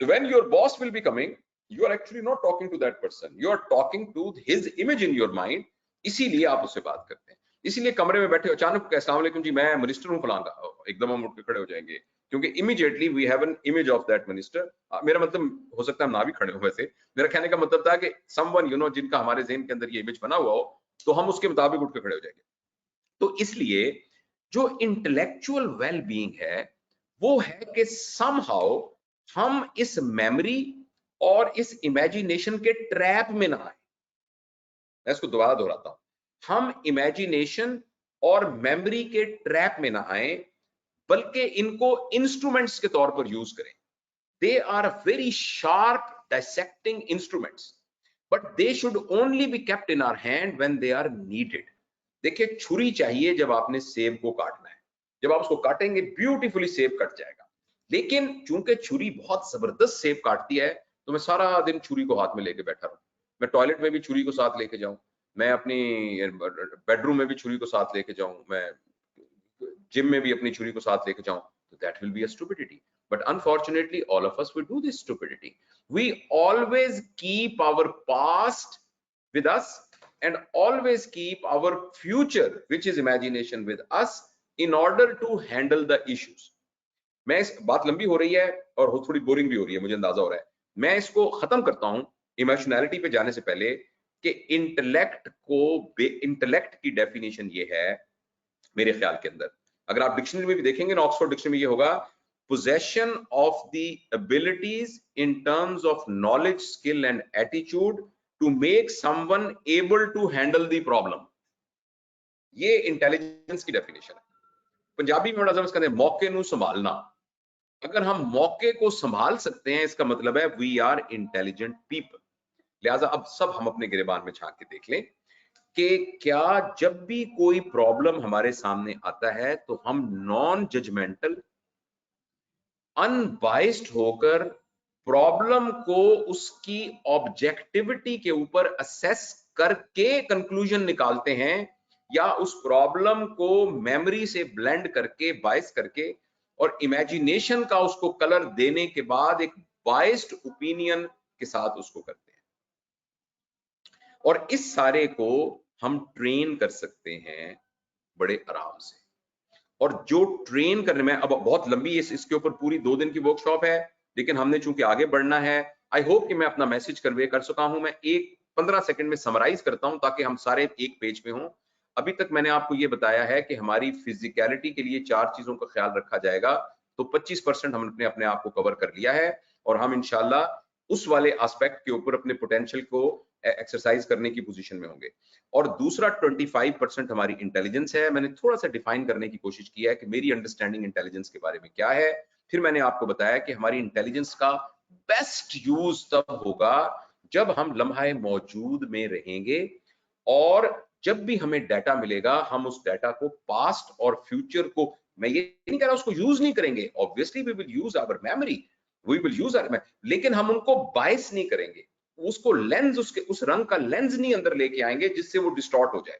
So when your boss will be coming, you are actually not talking to that person, you are talking to his image in your mind, इसीलिए आप उससे बात करते हैं। इसीलिए कमरे में बैठे अचानक अस्सलाम वालेकुम जी मैं मिनिस्टर हूं फलां का, एकदम हम उठ के खड़े हो जाएंगे क्योंकि immediately we have an image of that minister. मेरा मतलब हो सकता है हम ना भी खड़े हो, वैसे मेरा कहने का मतलब था कि समवन यू नो जिनका हमारे ज़हन के अंदर ये इमेज बना हुआ हो तो हम उसके मुताबिक उठ के खड़े हो जाएंगे। तो इसलिए जो इंटेलेक्चुअल वेल बीइंग है वो है कि समहाउ हम इस मेमोरी और इस इमेजिनेशन के ट्रैप में ना आए। मैं इसको दोबारा दोहराता हूं, हम इमेजिनेशन और मेमोरी के ट्रैप में ना आए बल्कि इनको इंस्ट्रूमेंट्स के तौर पर यूज करें। They are very sharp dissecting instruments but they should only be kept in our hand when they are needed. देखिए छुरी चाहिए जब आपने सेब को काटना है, जब आप उसको काटेंगे ब्यूटीफुली सेब कट जाएगा, लेकिन चूंकि छुरी बहुत जबरदस्त सेब काटती है तो मैं सारा दिन छुरी को हाथ में लेके बैठा रहूं, मैं टॉयलेट में भी छुरी को साथ लेके जाऊं, मैं अपनी बेडरूम में भी छुरी को साथ लेके जाऊं, मैं जिम में भी अपनी छुरी को साथ लेके जाऊं, तो that will be a stupidity. But unfortunately all of us will do this stupidity. We always keep our past with us and always keep our future which is imagination with us in order to handle the issues। मैं इस बात लंबी हो रही है और थोड़ी बोरिंग भी हो रही है, मुझे अंदाजा हो रहा है, मैं इसको खत्म करता हूं इमोशनैलिटी पे जाने से पहले कि इंटेलेक्ट की डेफिनेशन ये है मेरे ख्याल के अंदर, अगर आप डिक्शनरी में भी देखेंगे ना, ऑक्सफोर्ड डिक्शनरी में ये होगा possession of the abilities in terms of knowledge, skill and attitude to make someone able to handle the problem। ये इंटेलिजेंस की डेफिनेशन है। पंजाबी में बड़ा समझ कहते हैं मौके नू संभालना। अगर हम मौके को संभाल सकते हैं इसका मतलब है वी आर इंटेलिजेंट पीपल। लिहाजा अब सब हम अपने गिरेबान में झांक के देख लें कि क्या जब भी कोई प्रॉब्लम हमारे सामने आता है तो हम नॉन जजमेंटल, अनबाइस्ड होकर प्रॉब्लम को उसकी ऑब्जेक्टिविटी के ऊपर असेस करके कंक्लूजन निकालते हैं, या उस प्रॉब्लम को मेमोरी से ब्लेंड करके, बाइस करके और इमेजिनेशन का उसको कलर देने के बाद एक बाइस्ड ओपिनियन के साथ उसको करते हैं। और इस सारे को हम ट्रेन कर सकते हैं बड़े आराम से। और जो ट्रेन करने में, अब बहुत लंबी इसके ऊपर पूरी 2 दिन की वर्कशॉप है, लेकिन हमने चूंकि आगे बढ़ना है, आई होप कि मैं अपना मैसेज कन्वे कर सका हूं। मैं 15 सेकंड में समराइज करता हूं ताकि हम सारे एक पेज पे हों। अभी तक मैंने आपको ये बताया है कि हमारी फिजिकलिटी के लिए 4 चीजों का ख्याल रखा जाएगा तो 25% हमने अपने आप को कवर कर लिया है और हम इंशाल्लाह उस वाले एस्पेक्ट के ऊपर अपने पोटेंशियल को एक्सरसाइज करने की पोजीशन में होंगे। और दूसरा 25% हमारी इंटेलिजेंस है। मैंने थोड़ा सा डिफाइन करने की कोशिश की है कि मेरी अंडरस्टैंडिंग इंटेलिजेंस के बारे में क्या है। फिर मैंने आपको बताया कि हमारी इंटेलिजेंस का बेस्ट यूज तब होगा जब हम लम्हा मौजूद में रहेंगे और जब भी हमें डाटा मिलेगा हम उस डाटा को पास्ट और फ्यूचर को, मैं ये नहीं कह रहा उसको यूज नहीं करेंगे, obviously we will use our memory, we will use our, लेकिन हम उनको बायस नहीं करेंगे, उसको लेंस, उसके उस रंग का लेंस नहीं अंदर लेके आएंगे जिससे वो डिस्टॉर्ट हो जाए।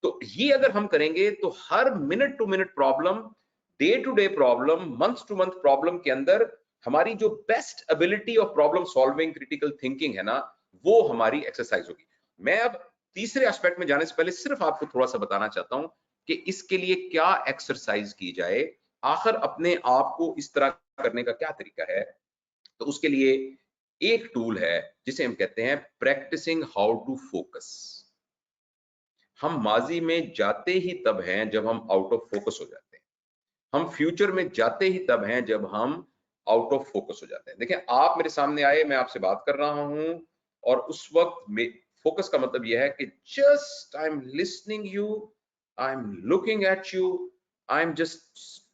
तो ये अगर हम करेंगे तो हर minute to minute problem, day to day problem, month to month problem के अंदर हमारी जो best ability of problem solving, critical thinking है ना, वो हमारी एक्सरसाइज होगी। मैं अब तीसरे एस्पेक्ट में जाने से पहले सिर्फ आपको थोड़ा सा बताना चाहता हूं कि इसके लिए क्या एक्सरसाइज की जाए, आखिर अपने आप को इस तरह करने का क्या तरीका है। तो उसके लिए एक टूल है जिसे हम कहते हैं प्रैक्टिसिंग हाउ टू फोकस। हम माजी में जाते ही तब हैं जब हम आउट ऑफ फोकस हो जाते हैं, हम फ्यूचर में जाते ही तब हैं जब हम आउट ऑफ फोकस हो जाते हैं। देखिए, आप मेरे सामने आए, मैं आपसे बात कर रहा हूं और उस वक्त में फोकस का मतलब यह है कि just I am listening you, I am looking at you, I am just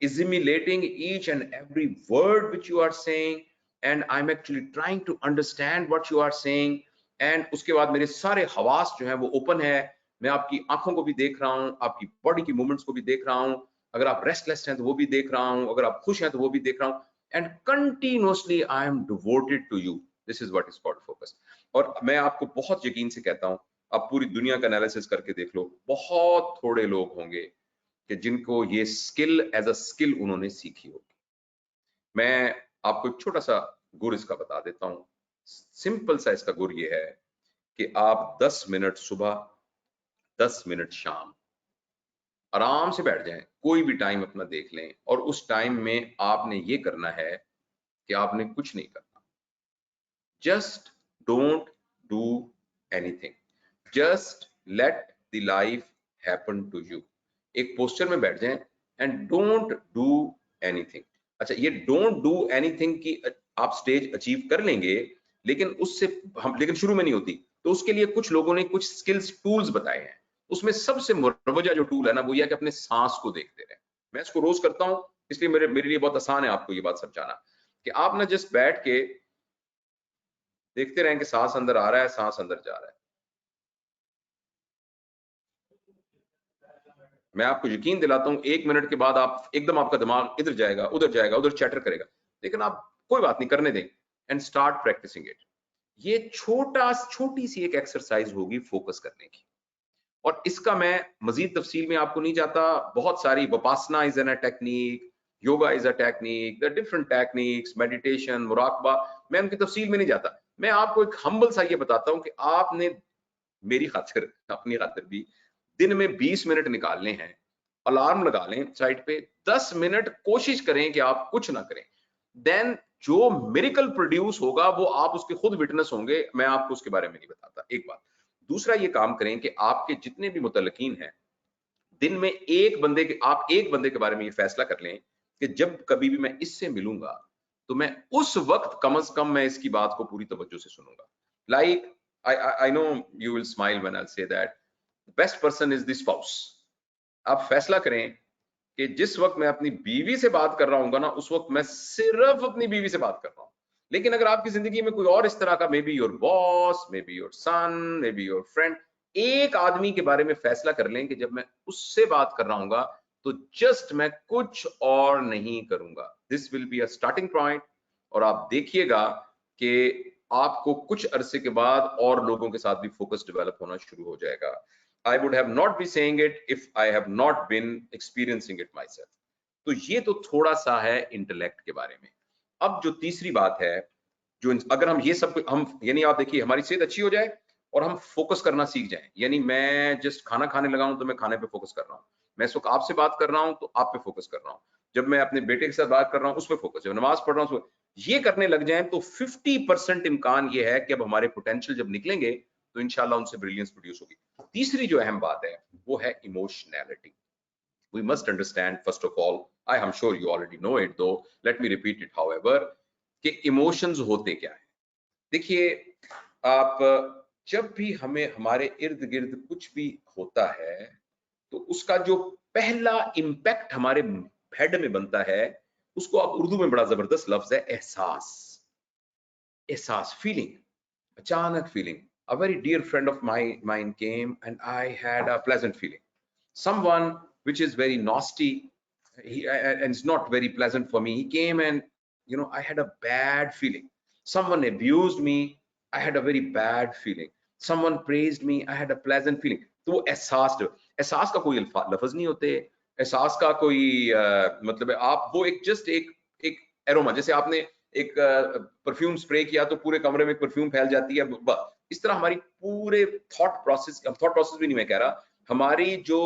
assimilating each and every word which you are saying and I'm actually trying to understand what you are saying। and उसके बाद मेरे सारे हवास जो हैं वो ओपन है, मैं आपकी आंखों को भी देख रहा हूं, आपकी बॉडी की मूवमेंट्स को भी देख रहा हूं, अगर आप रेस्टलेस हैं तो वो भी देख रहा हूं, अगर आप खुश हैं तो वो भी देख रहा हूं, and continuously I am devoted to you. This is what is called focus. और मैं आपको बहुत यकीन से कहता हूं, आप पूरी दुनिया का एनालिसिस करके देख लो, बहुत थोड़े लोग होंगे कि जिनको ये स्किल एज अ स्किल उन्होंने सीखी होगी। मैं आपको एक छोटा सा गुर इसका बता देता हूं। सिंपल सा इसका गुर ये है कि आप 10 मिनट सुबह, 10 मिनट शाम आराम से बैठ जाएं, कोई भी टाइम अपना देख लें और उस टाइम में आपने ये करना है कि आपने कुछ नहीं करना। Just don't do anything, just let the life happen to you. एक पोस्चर में बैठ जाएं एंड डोंट डू एनीथिंग। अच्छा, ये डोंट डू एनीथिंग की आप स्टेज अचीव कर लेंगे, लेकिन उससे लेकिन शुरू में नहीं होती। तो उसके लिए कुछ लोगों ने कुछ स्किल्स, टूल्स बताए हैं। उसमें सबसे मुरवजा जो टूल है ना, वो ये है कि अपने सांस को देखते रहें। मैं इसको रोज करता हूं, इसलिए मेरे लिए बहुत आसान है आपको ये बात समझाना कि आप ना जस्ट बैठ के देखते रहें कि सांस अंदर आ रहा है, सांस अंदर जा रहा है। मैं आपको यकीन दिलाता हूं 1 मिनट के बाद आप एकदम, आपका दिमाग इधर जाएगा, उधर चैटर करेगा, लेकिन आप कोई बात नहीं, करने दें एंड स्टार्ट प्रैक्टिसिंग इट। ये छोटी सी एक एक्सरसाइज होगी फोकस करने की, और इसका मैं मजीद तफसील में आपको नहीं जाता। बहुत सारी, Vipassana is an technique, yoga is a technique, the different techniques, meditation, मुराकबा, मैं उनकी तफसील में नहीं जाता। मैं आपको एक हम्बल सा ये बताता हूं कि आपने मेरी खातिर, अपनी खातिर भी दिन में 20 मिनट निकालने हैं। अलार्म लगा लें साइड पे, 10 मिनट कोशिश करें कि आप कुछ ना करें। देन जो मिरेकल प्रोड्यूस होगा वो आप उसके खुद विटनेस होंगे, मैं आपको उसके बारे में नहीं बताता। एक बात। दूसरा ये काम करें कि आपके जितने भी मुतल्लिकीन हैं, दिन में आप एक बंदे के बारे में ये फैसला कर लें कि जब कभी भी मैं इससे मिलूंगा तो मैं उस वक्त कम से कम मैं इसकी बात को पूरी तवज्जो से सुनूंगा। Like I know you will smile when I say that best person is the spouse. आप फैसला करें कि जिस वक्त मैं अपनी बीवी से बात कर रहा हूँ ना, उस वक्त मैं सिर्फ अपनी बीवी से बात कर रहा हूँ। लेकिन अगर आपकी जिंदगी में कोई और इस तरह का, may be your boss, may be your son, may be your friend, एक आदमी के बारे में फैसला कर लें कि जब मैं उससे बात कर रहा हूँ तो जस्ट मैं कुछ और नहीं करूंगा। This will be a starting point, और आप देखिएगा कि आपको कुछ अरसे के बाद और लोगों के साथ भी फोकस डेवलप होना शुरू हो जाएगा। I would have not be saying it if I have not been experiencing it myself। तो ये तो थोड़ा सा है इंटेलेक्ट के बारे में। अब जो तीसरी बात है, जो अगर हम ये सब हम, यानी आप देखिए, हमारी सेहत अच्छी हो जाए और हम फोकस करना सीख जाएं, यानी मैं जस्ट खाना खाने लगा हूं तो मैं खाने पे फोकस कर रहा हूं, मैं इस वक्त आपसे बात कर रहा हूं तो आप पे फोकस कर रहा हूं, जब मैं अपने बेटे के साथ बात कर रहा हूं उस पर फोकस, जब नमाज पढ़ रहा हूं, ये करने लग जाएं तो 50% इम्कान ये है कि अब हमारे पोटेंशियल जब निकलेंगे तो इंशाल्लाह उनसे ब्रिलियंस प्रोड्यूस होगी। तीसरी जो अहम बात है वो है emotionality. We must understand first of all I'm sure you already know it, though let me repeat it however, कि इमोशंस होते क्या है। देखिए, आप जब भी हमें हमारे इर्द गिर्द कुछ भी होता है तो उसका जो पहला इम्पैक्ट हमारे हेड में बनता है, उसको आप उर्दू में बड़ा जबरदस्त लफ्ज है एहसास। एहसास, फीलिंग, अचानक feeling. A very dear friend of mine came and I had a pleasant feeling. Someone which is very nasty, and it's not very pleasant for me, he came and I had a bad feeling. Someone abused me, I had a very bad feeling. Someone praised me, I had a pleasant feeling. तो वो एहसास का कोई लफ्ज नहीं होते, एहसास का कोई मतलब है, आप वो एक जस्ट एक एरोमा, जैसे आपने एक परफ्यूम स्प्रे किया तो पूरे कमरे में परफ्यूम फैल जाती है, इस तरह हमारी पूरे थॉट प्रोसेस भी नहीं मैं कह रहा, हमारी जो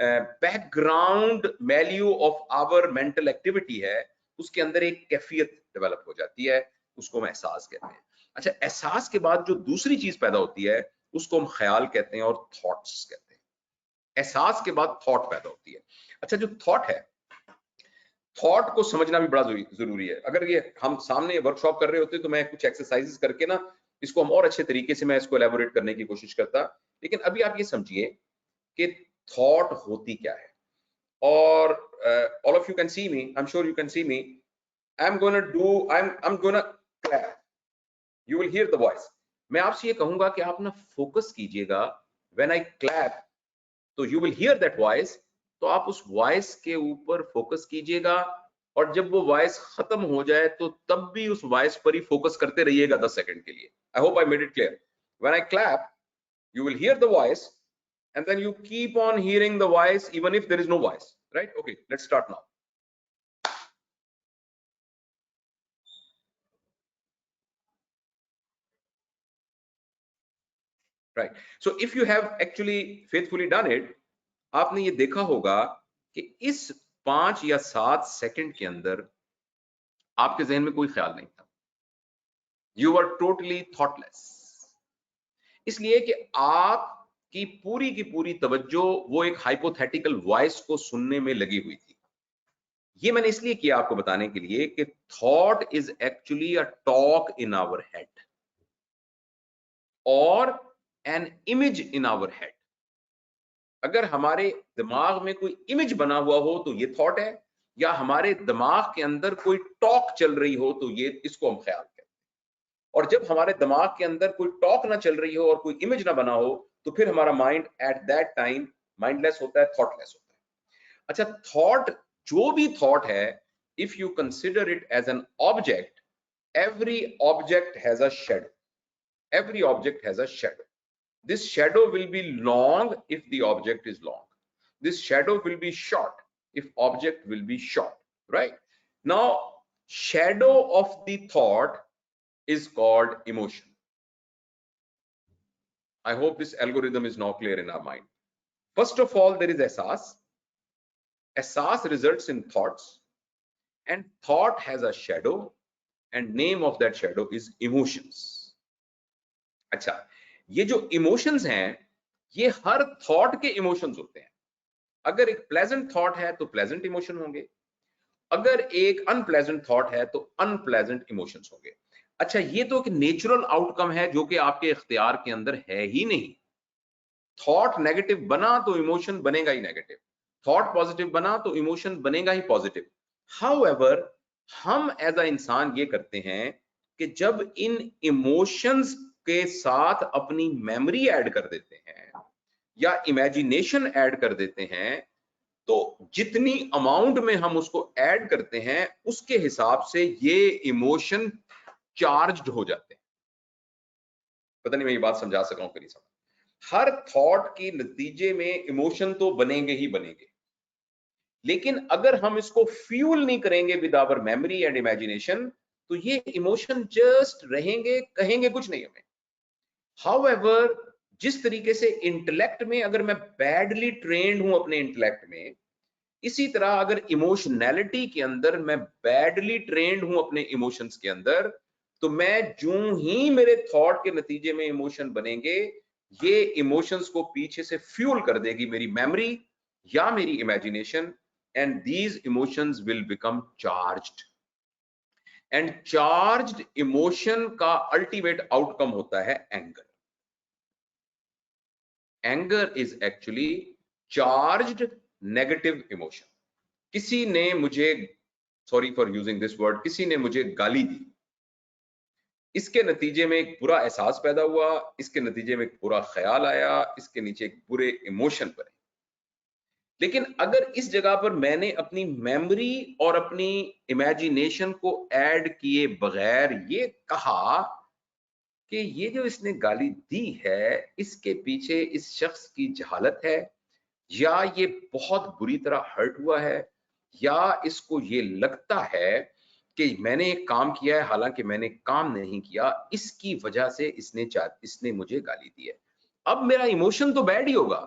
background value of our mental activity है, उसके अंदर एक कैफियत डेवलप हो जाती है, उसको हम एहसास कहते हैं। अच्छा, एहसास के बाद जो दूसरी चीज पैदा होती है उसको हम ख्याल कहते हैं और थॉट्स कहते हैं। एहसास के बाद थॉट पैदा होती है। अच्छा, जो थॉट है, थॉट को समझना भी बड़ा जरूरी है। अगर ये हम सामने वर्कशॉप कर रहे होते तो मैं कुछ एक्सरसाइजेस करके ना इसको हम और अच्छे तरीके से मैं इसको एलैबोरेट करने की कोशिश करता, लेकिन अभी आप ये समझिए कि थॉट होती क्या है। और all of you can see me, I'm sure you can see me, I'm gonna clap, you will hear the voice। मैं आपसे ये कहूंगा कि आप ना फोकस कीजिएगा, when I clap तो you will hear that voice, तो आप उस वॉइस के ऊपर फोकस कीजिएगा, और जब वो वॉइस खत्म हो जाए तो तब भी उस वॉइस पर ही फोकस करते रहिएगा 10 सेकंड के लिए। I hope I made it clear. When I clap you will hear the voice and then you keep on hearing the voice even if there is no voice, right? Okay, let's start now. Right, so if you have actually faithfully done it, आपने ये देखा होगा कि इस 5 या 7 सेकंड के अंदर आपके जहन में कोई ख्याल नहीं था, यू आर टोटली थॉटलेस, इसलिए कि आपकी पूरी तवज्जो वो एक हाइपोथेटिकल वॉइस को सुनने में लगी हुई थी। ये मैंने इसलिए किया आपको बताने के लिए कि thought is actually a talk in our head और an image in our head. अगर हमारे दिमाग में कोई इमेज बना हुआ हो तो ये थॉट है, या हमारे दिमाग के अंदर कोई टॉक चल रही हो तो ये इसको हम ख्याल कहते हैं। और जब हमारे दिमाग के अंदर कोई टॉक ना चल रही हो और कोई इमेज ना बना हो तो फिर हमारा mind at that time mindless होता है, थॉटलेस होता है। अच्छा, थॉट, जो भी थॉट है, if you consider it as an object, every object has a shadow, every object has a shadow. This shadow will be long if the object is long, this shadow will be short if object will be short, right? Now shadow of the thought is called emotion. I hope this algorithm is now clear in our mind. First of all, there is ehsas. Ehsas results in thoughts, and thought has a shadow, and name of that shadow is emotions. अच्छा, ये जो इमोशंस हैं ये हर थॉट के इमोशंस होते हैं। अगर एक प्लेजेंट थॉट है तो प्लेजेंट इमोशन होंगे, अगर एक अनप्लेजेंट थॉट है तो अनप्लेजेंट इमोशंस होंगे। अच्छा, ये तो एक नेचुरल आउटकम है जो कि आपके इख्तियार के अंदर है ही नहीं। थॉट नेगेटिव बना तो इमोशन बनेगा ही नेगेटिव, थॉट पॉजिटिव बना तो इमोशन बनेगा ही पॉजिटिव। हाउएवर, हम एज अ इंसान ये करते हैं कि जब इन इमोशंस के साथ अपनी मेमोरी ऐड कर देते हैं या इमेजिनेशन ऐड कर देते हैं, तो जितनी अमाउंट में हम उसको ऐड करते हैं उसके हिसाब से ये इमोशन चार्ज्ड हो जाते हैं। पता नहीं मैं ये बात समझा सका हूं कि नहीं समझ। हर थॉट के नतीजे में इमोशन तो बनेंगे ही बनेंगे, लेकिन अगर हम इसको फ्यूल नहीं करेंगे with our memory and imagination तो ये इमोशन जस्ट रहेंगे, कहेंगे कुछ नहीं हमें। हाउएवर, जिस तरीके से इंटेलेक्ट में अगर मैं बैडली ट्रेंड हूं अपने इंटेलेक्ट में, इसी तरह अगर इमोशनैलिटी के अंदर मैं बैडली ट्रेंड हूं अपने इमोशंस के अंदर, तो मैं जूं ही मेरे थॉट के नतीजे में इमोशन बनेंगे, ये इमोशंस को पीछे से फ्यूल कर देगी मेरी मेमोरी या मेरी imagination, and these emotions will become charged, and charged emotion का ultimate outcome होता है anger. Anger is actually charged negative emotion. किसी ने मुझे, sorry for using this word, किसी ने मुझे गाली दी, इसके नतीजे में एक बुरा एहसास पैदा हुआ, इसके नतीजे में एक बुरा ख्याल आया, इसके नीचे एक बुरे इमोशन बने। लेकिन अगर इस जगह पर मैंने अपनी मेमोरी और अपनी इमेजिनेशन को ऐड किए बगैर ये कहा कि ये जो इसने गाली दी है, इसके पीछे इस शख्स की जहालत है, या ये बहुत बुरी तरह हर्ट हुआ है, या इसको ये लगता है कि मैंने एक काम किया है हालांकि मैंने काम नहीं किया, इसकी वजह से इसने मुझे गाली दी है। अब मेरा इमोशन तो बैड ही होगा,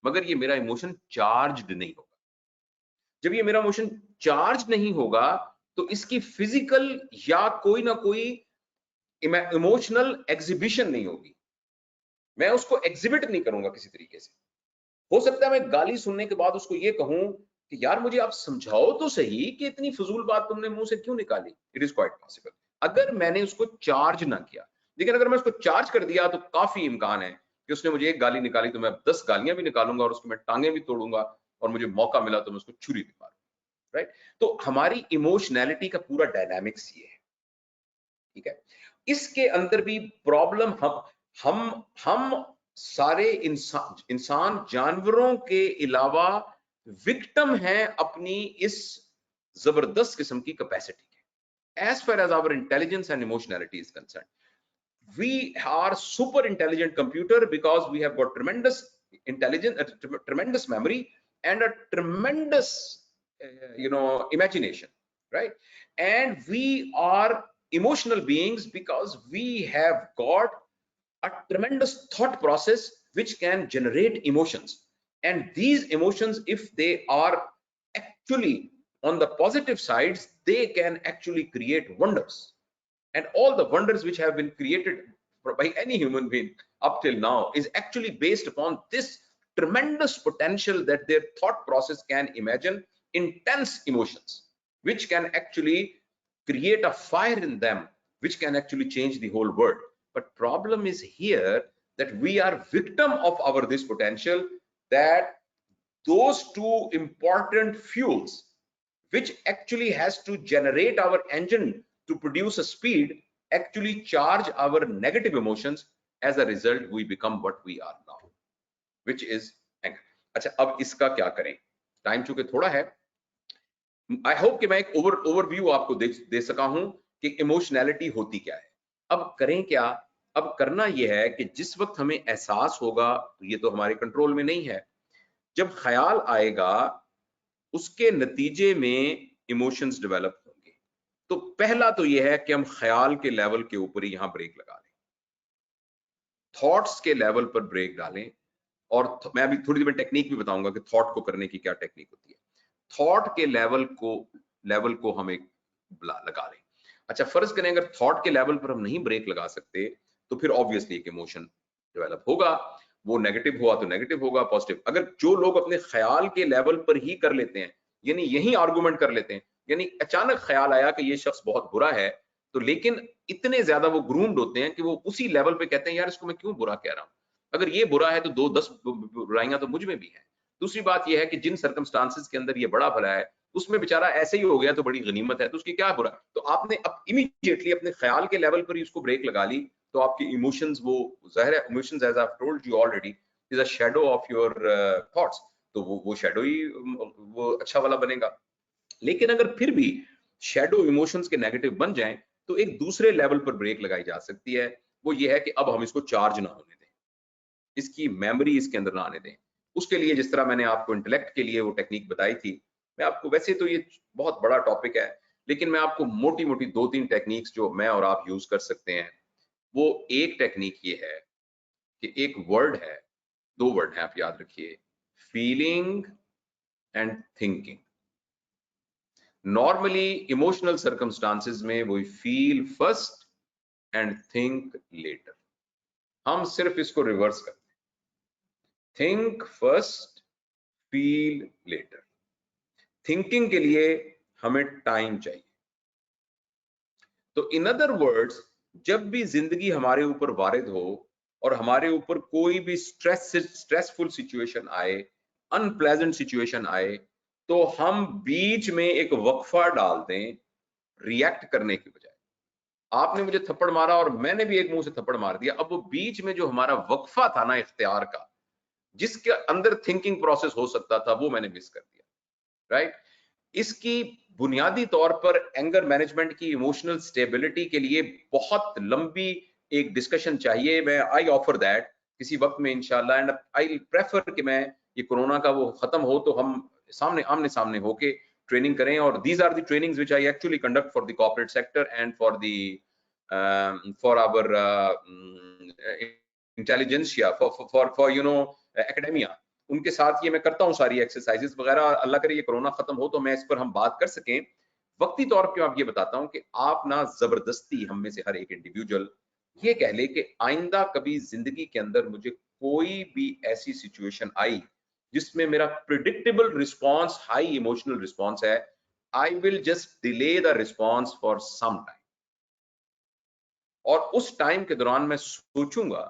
मगर ये मेरा इमोशन चार्ज्ड नहीं होगा। जब ये मेरा इमोशन चार्ज नहीं होगा तो इसकी फिजिकल या कोई ना कोई इमोशनल एग्जिबिशन नहीं होगी, मैं उसको एग्जिबिट नहीं करूंगा किसी तरीके से। हो सकता है मैं गाली सुनने के बाद उसको ये कहूं कि यार मुझे आप समझाओ तो सही कि इतनी फजूल बात तुमने मुंह से क्यों निकाली। इट इज क्वाइट पॉसिबल अगर मैंने उसको चार्ज ना किया। लेकिन अगर मैं उसको चार्ज कर दिया तो काफी इम्कान है कि उसने मुझे एक गाली निकाली तो मैं 10 गालियां भी निकालूंगा और उसको मैं टांगे भी तोड़ूंगा, और मुझे मौका मिला तो मैं उसको छुरी भी मारूंगा। राइट? तो हमारी इमोशनैलिटी का पूरा डायनामिक्स ये है। ठीक है, इसके अंदर भी प्रॉब्लम हम सारे इंसान जानवरों के अलावा विक्टिम हैं अपनी इस जबरदस्त किस्म की कैपेसिटी के। As far as our intelligence and emotionality is concern, we are super intelligent computer because we have got tremendous intelligence, tremendous memory, and a tremendous imagination, right? And we are emotional beings because we have got a tremendous thought process which can generate emotions, and these emotions, if they are actually on the positive sides, they can actually create wonders. And all the wonders which have been created by any human being up till now is actually based upon this tremendous potential that their thought process can imagine intense emotions which can actually create a fire in them which can actually change the whole world. But problem is here that we are victim of our this potential, that those two important fuels which actually has to generate our engine to produce a speed actually charge our negative emotions. As a result we become what we are now, which is anger. अच्छा, अब इसका क्या करें? टाइम चूंकि थोड़ा है, आई होप कि मैं एक ओवरव्यू आपको दे सका हूं कि इमोशनैलिटी होती क्या है। अब करें क्या? अब करना यह है कि जिस वक्त हमें एहसास होगा, ये तो हमारे कंट्रोल में नहीं है, जब ख्याल आएगा उसके नतीजे में इमोशंस डेवलप होंगे। तो पहला तो यह है कि हम ख्याल के लेवल के ऊपर ही यहां ब्रेक लगा लें, थॉट्स के लेवल पर ब्रेक डालें। और मैं अभी थोड़ी देर में टेक्निक भी बताऊंगा कि थॉट को करने की क्या टेक्निक होती है। थॉट के लेवल को हम एक लगा लें। अच्छा, फर्ज करें अगर थॉट के लेवल पर हम नहीं ब्रेक लगा सकते तो फिर ऑब्वियसली एक इमोशन डेवलप होगा, वो नेगेटिव हुआ तो नेगेटिव होगा, पॉजिटिव। अगर जो लोग अपने ख्याल के लेवल पर ही कर लेते हैं, यानी यही आर्गुमेंट कर लेते हैं, यानी अचानक ख्याल आया कि ये शख्स बहुत बुरा है, तो लेकिन इतने ज्यादा वो ग्रूम्ड होते हैं कि वो उसी लेवल पे कहते हैं यार इसको मैं क्यों बुरा कह रहा हूं, अगर ये बुरा है तो 10 बुराइयां तो मुझ में भी है। दूसरी बात यह है कि जिन सर्कमस्टांसेस के अंदर ये बड़ा भला है उसमें बेचारा ऐसे ही हो गया तो बड़ी गनीमत है, तो उसकी क्या बुरा। तो आपने अब इमीडिएटली अपने ख्याल के लेवल पर ही उसको ब्रेक लगा ली, तो आपकी इमोशंस, वो जाहिर है emotions as I have told you already is a shadow of your thoughts, तो वो शैडो ही वो अच्छा वाला बनेगा। लेकिन अगर फिर भी शैडो इमोशंस के नेगेटिव बन जाएं तो एक दूसरे लेवल पर ब्रेक लगाई जा सकती है, वो ये है कि अब हम इसको चार्ज ना होने दें, इसकी मेमोरी इसके अंदर ना आने दें। उसके लिए जिस तरह मैंने आपको इंटेलेक्ट के लिए वो टेक्निक बताई थी, मैं आपको, वैसे तो ये बहुत बड़ा टॉपिक है लेकिन मैं आपको मोटी मोटी 2-3 टेक्निक्स जो मैं और आप यूज कर सकते हैं। वो एक टेक्निक ये है कि एक वर्ड है, 2 वर्ड है आप याद रखिए, feeling and thinking. Normally emotional circumstances में we feel first and think later, हम सिर्फ इसको रिवर्स करते हैं, think first feel later. Thinking के लिए हमें टाइम चाहिए। तो इन अदर वर्ड्स, जब भी जिंदगी हमारे ऊपर वारिद हो और हमारे ऊपर कोई भी स्ट्रेसफुल सिचुएशन आए, अनप्लेजेंट सिचुएशन आए, तो हम बीच में एक वक्फा डाल दें रिएक्ट करने की बजाय। आपने मुझे थप्पड़ मारा और मैंने भी एक मुंह से थप्पड़ मार दिया, अब वो बीच में जो हमारा वक्फा था ना इख्तियार का, जिसके अंदर थिंकिंग प्रोसेस हो सकता था, वो मैंने मिस कर दिया, राइट? इसकी बुनियादी तौर पर एंगर मैनेजमेंट की इमोशनल स्टेबिलिटी के लिए बहुत लंबी एक डिस्कशन चाहिए। मैं आई ऑफर दैट किसी वक्त में इंशाल्लाह, एंड आई प्रेफर कि मैं ये कोरोना का वो खत्म हो तो हम सामने आमने सामने होके ट्रेनिंग करें। और these are the trainings which I actually conduct for the corporate sector and for our intelligentsia, for you know academia. उनके साथ ये मैं करता हूँ सारी एक्सरसाइजेस वगैरह। अल्लाह करे ये कोरोना खत्म हो तो मैं इस पर हम बात कर सकें। वक्ती तौर पे आप ये बताता हूँ कि आप ना जबरदस्ती हम में से हर एक इंडिविजुअल ये कह ले कि आइंदा कभी जिंदगी के अंदर मुझे कोई भी ऐसी सिचुएशन आई जिसमें मेरा predictable response high emotional response है, I will just delay the response for some time. और उस टाइम के दौरान मैं सोचूंगा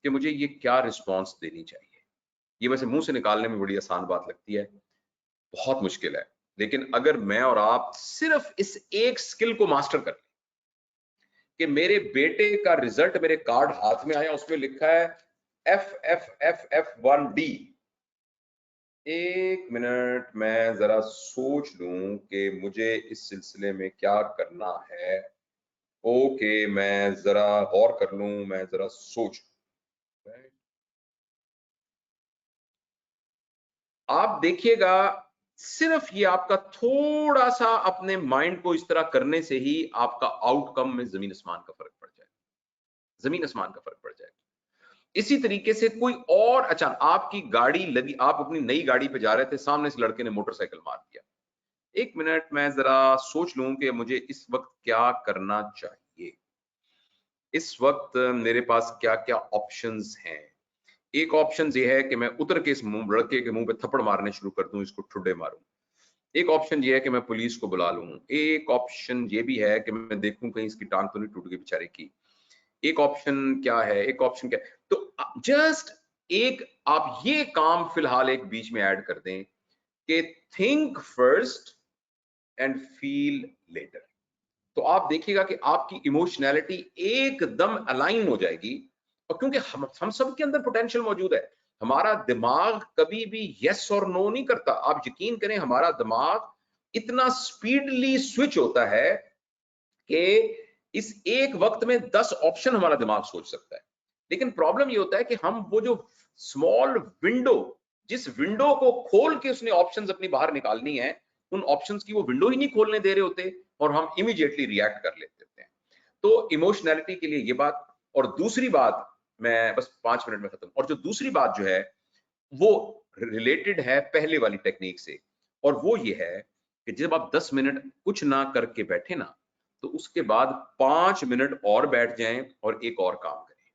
कि मुझे ये क्या रिस्पॉन्स देनी चाहिए। ये वैसे मुंह से निकालने में बड़ी आसान बात लगती है, बहुत मुश्किल है, लेकिन अगर मैं और आप सिर्फ इस एक स्किल को मास्टर कर लें कि मेरे बेटे का रिजल्ट मेरे कार्ड हाथ में आया, उसमें लिखा है FFFF1D, एक मिनट मैं जरा सोच लूं कि मुझे इस सिलसिले में क्या करना है। ओके, मैं जरा गौर कर लूं, मैं जरा सोच लूं। आप देखिएगा, सिर्फ ये आपका थोड़ा सा अपने माइंड को इस तरह करने से ही आपका आउटकम में जमीन आसमान का फर्क पड़ जाएगा, जमीन आसमान का फर्क पड़ जाएगा। इसी तरीके से कोई और अचानक आपकी गाड़ी लगी, आप अपनी नई गाड़ी पे जा रहे थे, सामने से लड़के ने मोटरसाइकिल मार दिया। एक मिनट मैं जरा सोच लूं कि मुझे इस वक्त क्या करना चाहिए, इस वक्त मेरे पास क्या क्या ऑप्शंस हैं। एक ऑप्शन ये है कि मैं उतर के इस लड़के के मुंह पे थप्पड़ मारने शुरू कर दूं, इसको ठुड्डे मारूं। एक ऑप्शन ये है कि मैं पुलिस को बुला लूं। एक ऑप्शन ये भी है कि मैं देखूं कहीं इसकी टांग तो नहीं टूट गई बेचारे की। एक ऑप्शन क्या है, एक ऑप्शन क्या है, तो जस्ट एक आप ये काम फिलहाल एक बीच में ऐड कर दें कि think first and feel later. तो आप देखिएगा कि आपकी इमोशनैलिटी एकदम अलाइन हो जाएगी। और क्योंकि हम सब के अंदर पोटेंशियल मौजूद है, हमारा दिमाग कभी भी यस और नो नहीं करता। आप यकीन करें, हमारा दिमाग इतना स्पीडली स्विच होता है कि इस एक वक्त में 10 ऑप्शन हमारा दिमाग सोच सकता है। लेकिन प्रॉब्लम ये होता है कि हम वो जो स्मॉल विंडो, जिस विंडो को खोल के उसने ऑप्शंस अपनी बाहर निकालनी है, उन ऑप्शंस की वो विंडो ही नहीं खोलने दे रहे होते और हम इमीडिएटली रिएक्ट कर लेते होते हैं। तो इमोशनैलिटी के लिए ये बात। और दूसरी बात, मैं बस 5 मिनट में खत्म। और जो दूसरी बात जो है वो रिलेटेड है पहले वाली टेक्निक से, और वो ये है कि जब आप 10 मिनट कुछ ना करके बैठे ना, तो उसके बाद 5 मिनट और बैठ जाएं और एक और काम करें।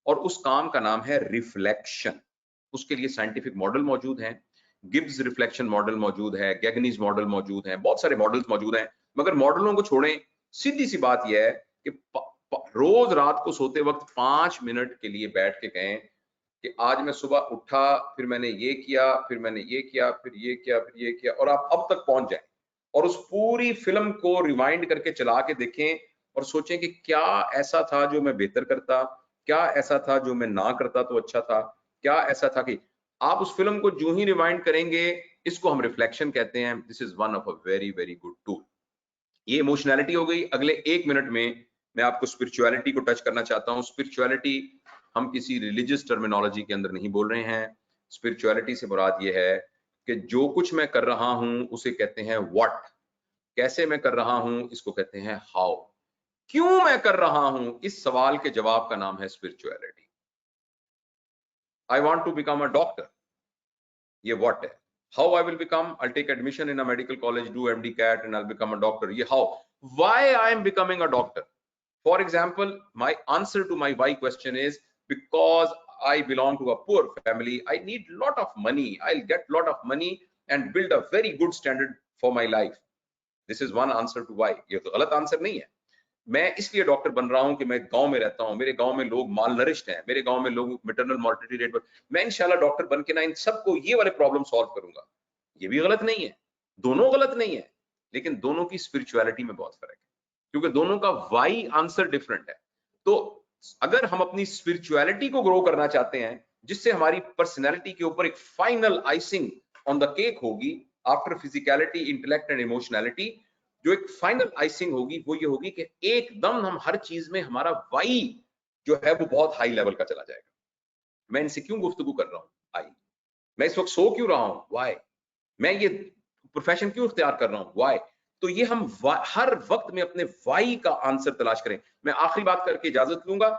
और उस काम का नाम है रिफ्लेक्शन। उसके लिए साइंटिफिक मॉडल मौजूद हैं, गिब्स रिफ्लेक्शन मॉडल मौजूद है, गैगनीज मॉडल मौजूद है, बहुत सारे मॉडल्स मौजूद हैं। मगर मॉडलों को छोड़ें, सीधी सी बात यह है कि रोज रात को सोते वक्त 5 मिनट के लिए बैठ के कहें कि आज मैं सुबह उठा, फिर मैंने ये किया, फिर मैंने ये किया, फिर ये किया, फिर ये किया, और आप अब तक पहुंच जाएं। और उस पूरी फिल्म को रिवाइंड करके चला के देखें और सोचें कि क्या ऐसा था जो मैं बेहतर करता, क्या ऐसा था जो मैं ना करता तो अच्छा था, क्या ऐसा था कि आप उस फिल्म को जो ही रिवाइंड करेंगे, इसको हम रिफ्लेक्शन कहते हैं। This is one of a very very good tool. ये इमोशनैलिटी हो गई। अगले 1 मिनट में मैं आपको स्पिरिचुअलिटी को टच करना चाहता हूँ। स्पिरिचुअलिटी हम किसी रिलीजियस टर्मिनोलॉजी के अंदर नहीं बोल रहे हैं। स्पिरिचुअलिटी से मुराद ये है कि जो कुछ मैं कर रहा हूं उसे कहते हैं व्हाट, कैसे मैं कर रहा हूं इसको कहते हैं हाउ, क्यों मैं कर रहा हूं इस सवाल के जवाब का नाम है spirituality. I want to become a doctor, ये व्हाट है। How I will become, I take admission in a medical college, do MD CAT and I become a doctor, ये how. Why I am becoming a doctor, for example, my answer to my why question is because I belong to a poor family, I need lot of money, I'll get lot of money and build a very good standard for my life. This is one answer to why. ये तो गलत आंसर नहीं है. मैं इसलिए डॉक्टर बन रहा हूं कि मैं गांव में रहता हूं, मेरे गांव में लोग माल नरिश्ड हैं, मेरे गांव में लोग मैटरनल मॉर्टेलिटी रेट पर, मैं इंशाल्लाह डॉक्टर बन के ना इन सबको ये वाले प्रॉब्लम सॉल्व करूंगा. ये भी गलत नहीं है, दोनों गलत नहीं है, लेकिन दोनों की स्पिरिचुअलिटी में बहुत फर्क है, क्योंकि दोनों का वाई आंसर डिफरेंट है. तो अगर हम अपनी स्पिरिचुअलिटी को ग्रो करना चाहते हैं, जिससे हमारी पर्सनैलिटी के ऊपर एक final icing on the cake होगी after physicality, intellect and emotionality, जो एक फाइनल आइसिंग होगी वो ये होगी कि एकदम हम हर चीज में हमारा वाई जो है वो बहुत हाई लेवल का चला जाएगा. मैं इनसे क्यों गुफ्तगू कर रहा हूँ? आई. मैं इस वक्त सो क्यों रहा हूँ? वाई. मैं ये प्रोफेशन क्यों इख्तियार कर रहा हूँ? वाई. तो ये हम हर वक्त में अपने वाई का आंसर तलाश करें. मैं आखिरी बात करके इजाजत लूंगा.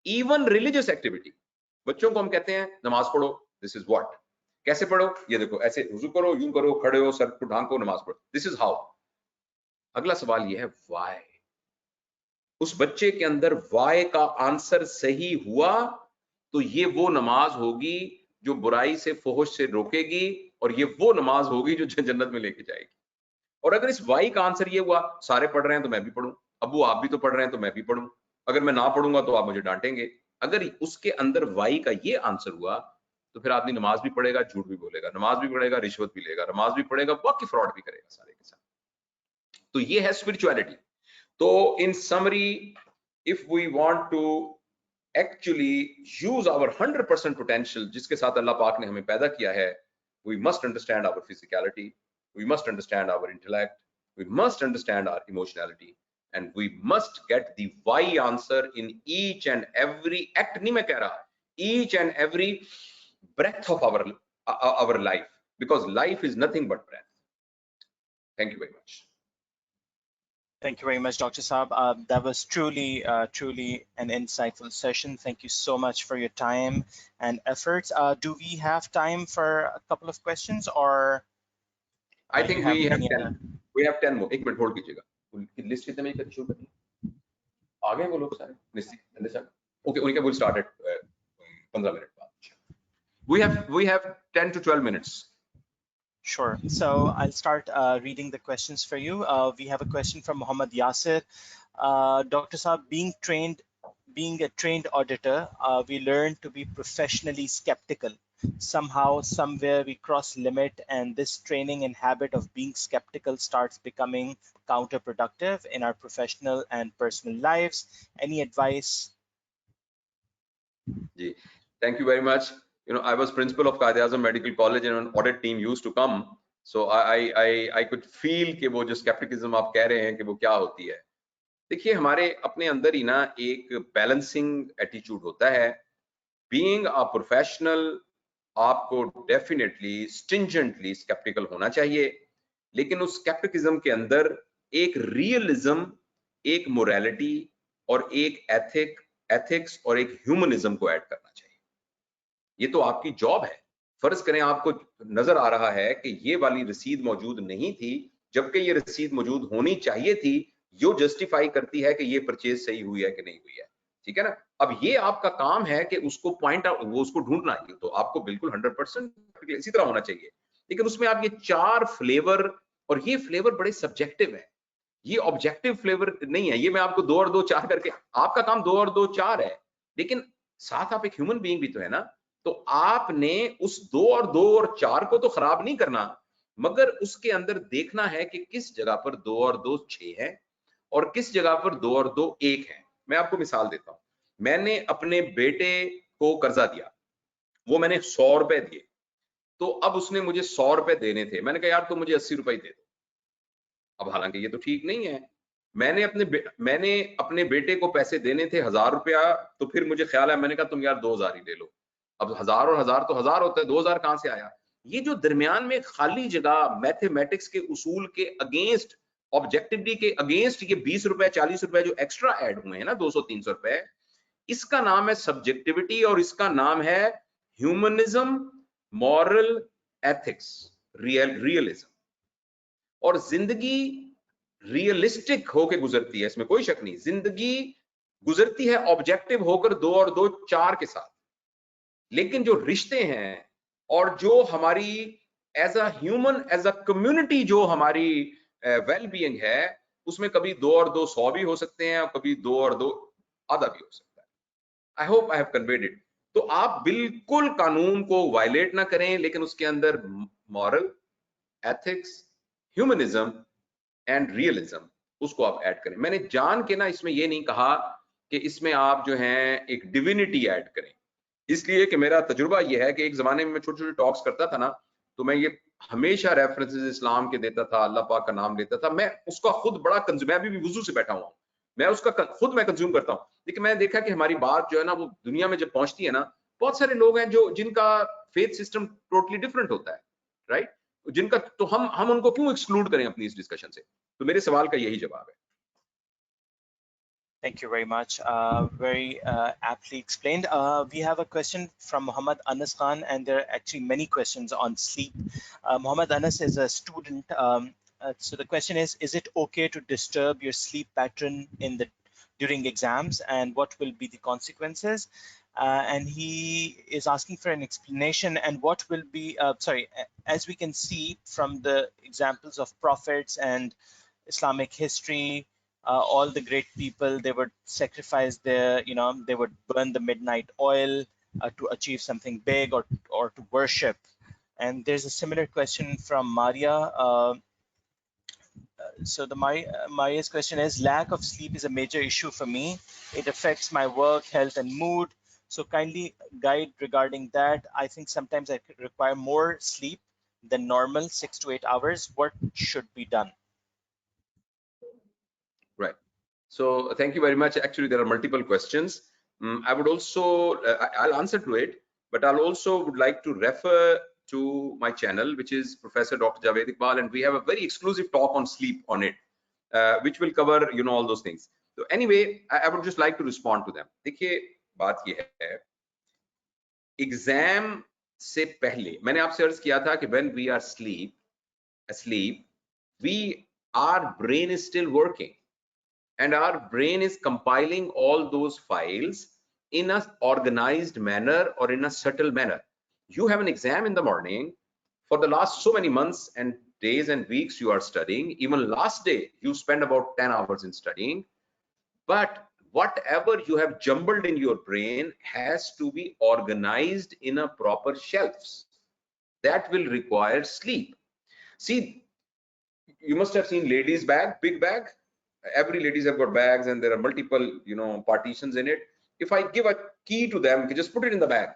इवन रिलीजियस एक्टिविटी, बच्चों को हम कहते हैं नमाज पढ़ो, दिस इज व्हाट. कैसे पढ़ो? ये देखो, ऐसे वुजू करो, यूं करो, खड़े हो, सर को ढांको, नमाज पढ़ो, दिस इज हाउ. अगला सवाल ये है वाई. उस बच्चे के अंदर वाई का आंसर सही हुआ तो ये वो नमाज होगी जो बुराई से, फुहश से रोकेगी, और ये वो नमाज होगी जो जन्नत में लेके जाएगी. और अगर इस वाई का आंसर ये हुआ, सारे पढ़ रहे हैं तो मैं भी पढ़ूं, अबू आप भी तो पढ़ रहे हैं तो मैं भी पढ़ूं, अगर मैं ना पढ़ूंगा तो आप मुझे डांटेंगे, अगर उसके अंदर वाई का ये आंसर हुआ तो फिर आदमी नमाज भी पढ़ेगा, झूठ भी बोलेगा, नमाज भी पढ़ेगा, रिश्वत भी लेगा, नमाज भी पढ़ेगा, बाकी फ्रॉड भी करेगा सारे के साथ. तो ये है स्पिरिचुअलिटी. तो in summary, if we want to actually use our 100% potential जिसके साथ अल्लाह पाक ने हमें पैदा किया है, we must understand our physicality, we must understand our intellect, we must understand our emotionality, and we must get the why answer in each and every act. नहीं मैं कह रहा, each and every breath of our life, because life is nothing but breath. Thank you very much. Thank you very much, Dr. Saab. That was truly an insightful session. Thank you so much for your time and efforts. Do we have time for a couple of questions, or I think we have 10. We have 10 more. एक मिनट होल्ड कीजिएगा. लिस्ट कितने में शुरू करनी है? आ गए वो लोग सारे? निश्चित. Okay, उनके will start at 15 मिनट बाद. We have 10 to 12 minutes. Sure. So I'll start reading the questions for you. We have a question from Muhammad Yasir. Dr. Saab, being a trained auditor, we learn to be professionally skeptical. Somehow, somewhere we cross limit, and this training and habit of being skeptical starts becoming counterproductive in our professional and personal lives. Any advice? Thank you very much. You know, I was principal of Quaid-e-Azam Medical College, and an audit team used to come. So I could feel कि वो जो skepticism आप कह रहे हैं कि वो क्या होती है. देखिए, हमारे अपने अंदर ही ना एक बैलेंसिंग एटीट्यूड होता है. Being a professional, आपको डेफिनेटली स्टिंजेंटली स्केप्टिकल होना चाहिए, लेकिन उस स्केप्टिकिज्म के अंदर एक रियलिज्म, एक मोरालिटी और एक एथिक्स और एक ह्यूमनिज्म को ऐड करना चाहिए. ये तो आपकी जॉब है. फर्ज करें आपको नजर आ रहा है कि ये वाली रसीद मौजूद नहीं थी, जबकि ये रसीद मौजूद होनी चाहिए थी, जो जस्टिफाई करती है कि ये परचेज सही हुई है कि नहीं हुई है. ठीक है ना. अब ये आपका काम है कि उसको पॉइंट आउट, वो उसको ढूंढना है. तो आपको बिल्कुल 100% इसी तरह होना चाहिए, लेकिन उसमें आप ये 4 फ्लेवर, और ये फ्लेवर बड़े सब्जेक्टिव है, ये ऑब्जेक्टिव फ्लेवर नहीं है. ये मैं आपको 2 और 2 4 करके, आपका काम 2 और 2 4 है, लेकिन साथ आप एक ह्यूमन बीइंग भी तो है ना. तो आपने उस 2 और 2 और 4 को तो खराब नहीं करना, मगर उसके अंदर देखना है कि किस जगह पर 2 और 2 6 है और किस जगह पर 2 और 2 1 है. मैं आपको मिसाल देता हूं. मैंने अपने बेटे को कर्जा दिया, वो मैंने 100 रुपए दिए, तो अब उसने मुझे 100 रुपए देने थे. मैंने कहा यार तुम मुझे 80 रुपए दे दो. अब हालांकि ये तो ठीक नहीं है. मैंने अपने बेटे को पैसे देने थे 1000 रुपया, तो फिर मुझे ख्याल है, मैंने कहा तुम यार 2000 ही ले लो. अब 1000 और 1000 तो 1000 होता है, 2000 कहां से आया? ये जो दरमियान में खाली जगह मैथमेटिक्स के उसूल के अगेंस्ट, ऑब्जेक्टिविटी के अगेंस्ट, ये 20 रुपए 40 रुपए जो एक्स्ट्रा ऐड हुए हैं ना, 200-300 रुपए, इसका नाम है सब्जेक्टिविटी और इसका नाम है ह्यूमनिज्म, मॉरल एथिक्स, रियलिज्म. और जिंदगी रियलिस्टिक होके गुजरती है, इसमें कोई शक नहीं. जिंदगी गुजरती है ऑब्जेक्टिव होकर 2 और 2 4 के साथ, लेकिन जो रिश्ते हैं और जो हमारी as a human, as a community जो हमारी वेल बीइंग है, उसमें कभी 2 और 2 100 भी हो सकते हैं और कभी 2 और 2 आधा भी हो सकता है। I hope I have conveyed it. तो आप बिल्कुल कानून को वायलेट ना करें, लेकिन उसके अंदर moral, ethics, humanism and realism उसको आप ऐड करें। मैंने जान के ना इसमें ये नहीं कहा कि इसमें आप जो हैं एक डिविनिटी ऐड करें, इसलिए कि मेरा तजुर्बा ये है कि एक जमाने में मैं छोटे छोटे टॉक्स करता था ना, तो मैं ये हमेशा रेफरेंसेस इस्लाम के देता था, अल्लाह पाक का नाम लेता था। मैं उसका खुद बड़ा कंज्यूम, मैं अभी भी वुजू से बैठा हुआ हूँ, मैं उसका खुद मैं कंज्यूम करता हूँ। लेकिन मैंने देखा कि हमारी बात जो है ना, वो दुनिया में जब पहुंचती है ना, बहुत सारे लोग हैं जो जिनका फेथ सिस्टम टोटली डिफरेंट होता है, राइट? जिनका तो हम उनको क्यों एक्सक्लूड करें अपनी इस डिस्कशन से? तो मेरे सवाल का यही जवाब है। Thank you very much. Very aptly explained. We have a question from Muhammad Anas Khan, and there are actually many questions on sleep. Muhammad Anas is a student. So the question is it okay to disturb your sleep pattern during exams, and what will be the consequences? And he is asking for an explanation, and what will be, as we can see from the examples of prophets and Islamic history, all the great people, they would sacrifice their, they would burn the midnight oil to achieve something big, or to worship. And there's a similar question from Maria. So Maria's question is, lack of sleep is a major issue for me. It affects my work, health, and mood. So kindly guide regarding that. I think sometimes I require more sleep than normal, 6 to 8 hours. What should be done? Right. So thank you very much. Actually, there are multiple questions. I would also, I'll answer to it, but I'll also would like to refer to my channel, which is Professor Dr. Javed Iqbal, and we have a very exclusive talk on sleep on it, which will cover, all those things. So anyway, I would just like to respond to them. देखिए, बात ये है, एग्जाम से पहले मैंने आपसे अर्ज किया था कि when we are asleep, our brain is still working. And our brain is compiling all those files in an organized manner or in a subtle manner. You have an exam in the morning. For the last so many months and days and weeks you are studying. Even last day you spend about 10 hours in studying. But whatever you have jumbled in your brain has to be organized in a proper shelves. That will require sleep. See, you must have seen ladies' bag, big bag. Every ladies have got bags and there are multiple, partitions in it. If I give a key to them, you just put it in the bag.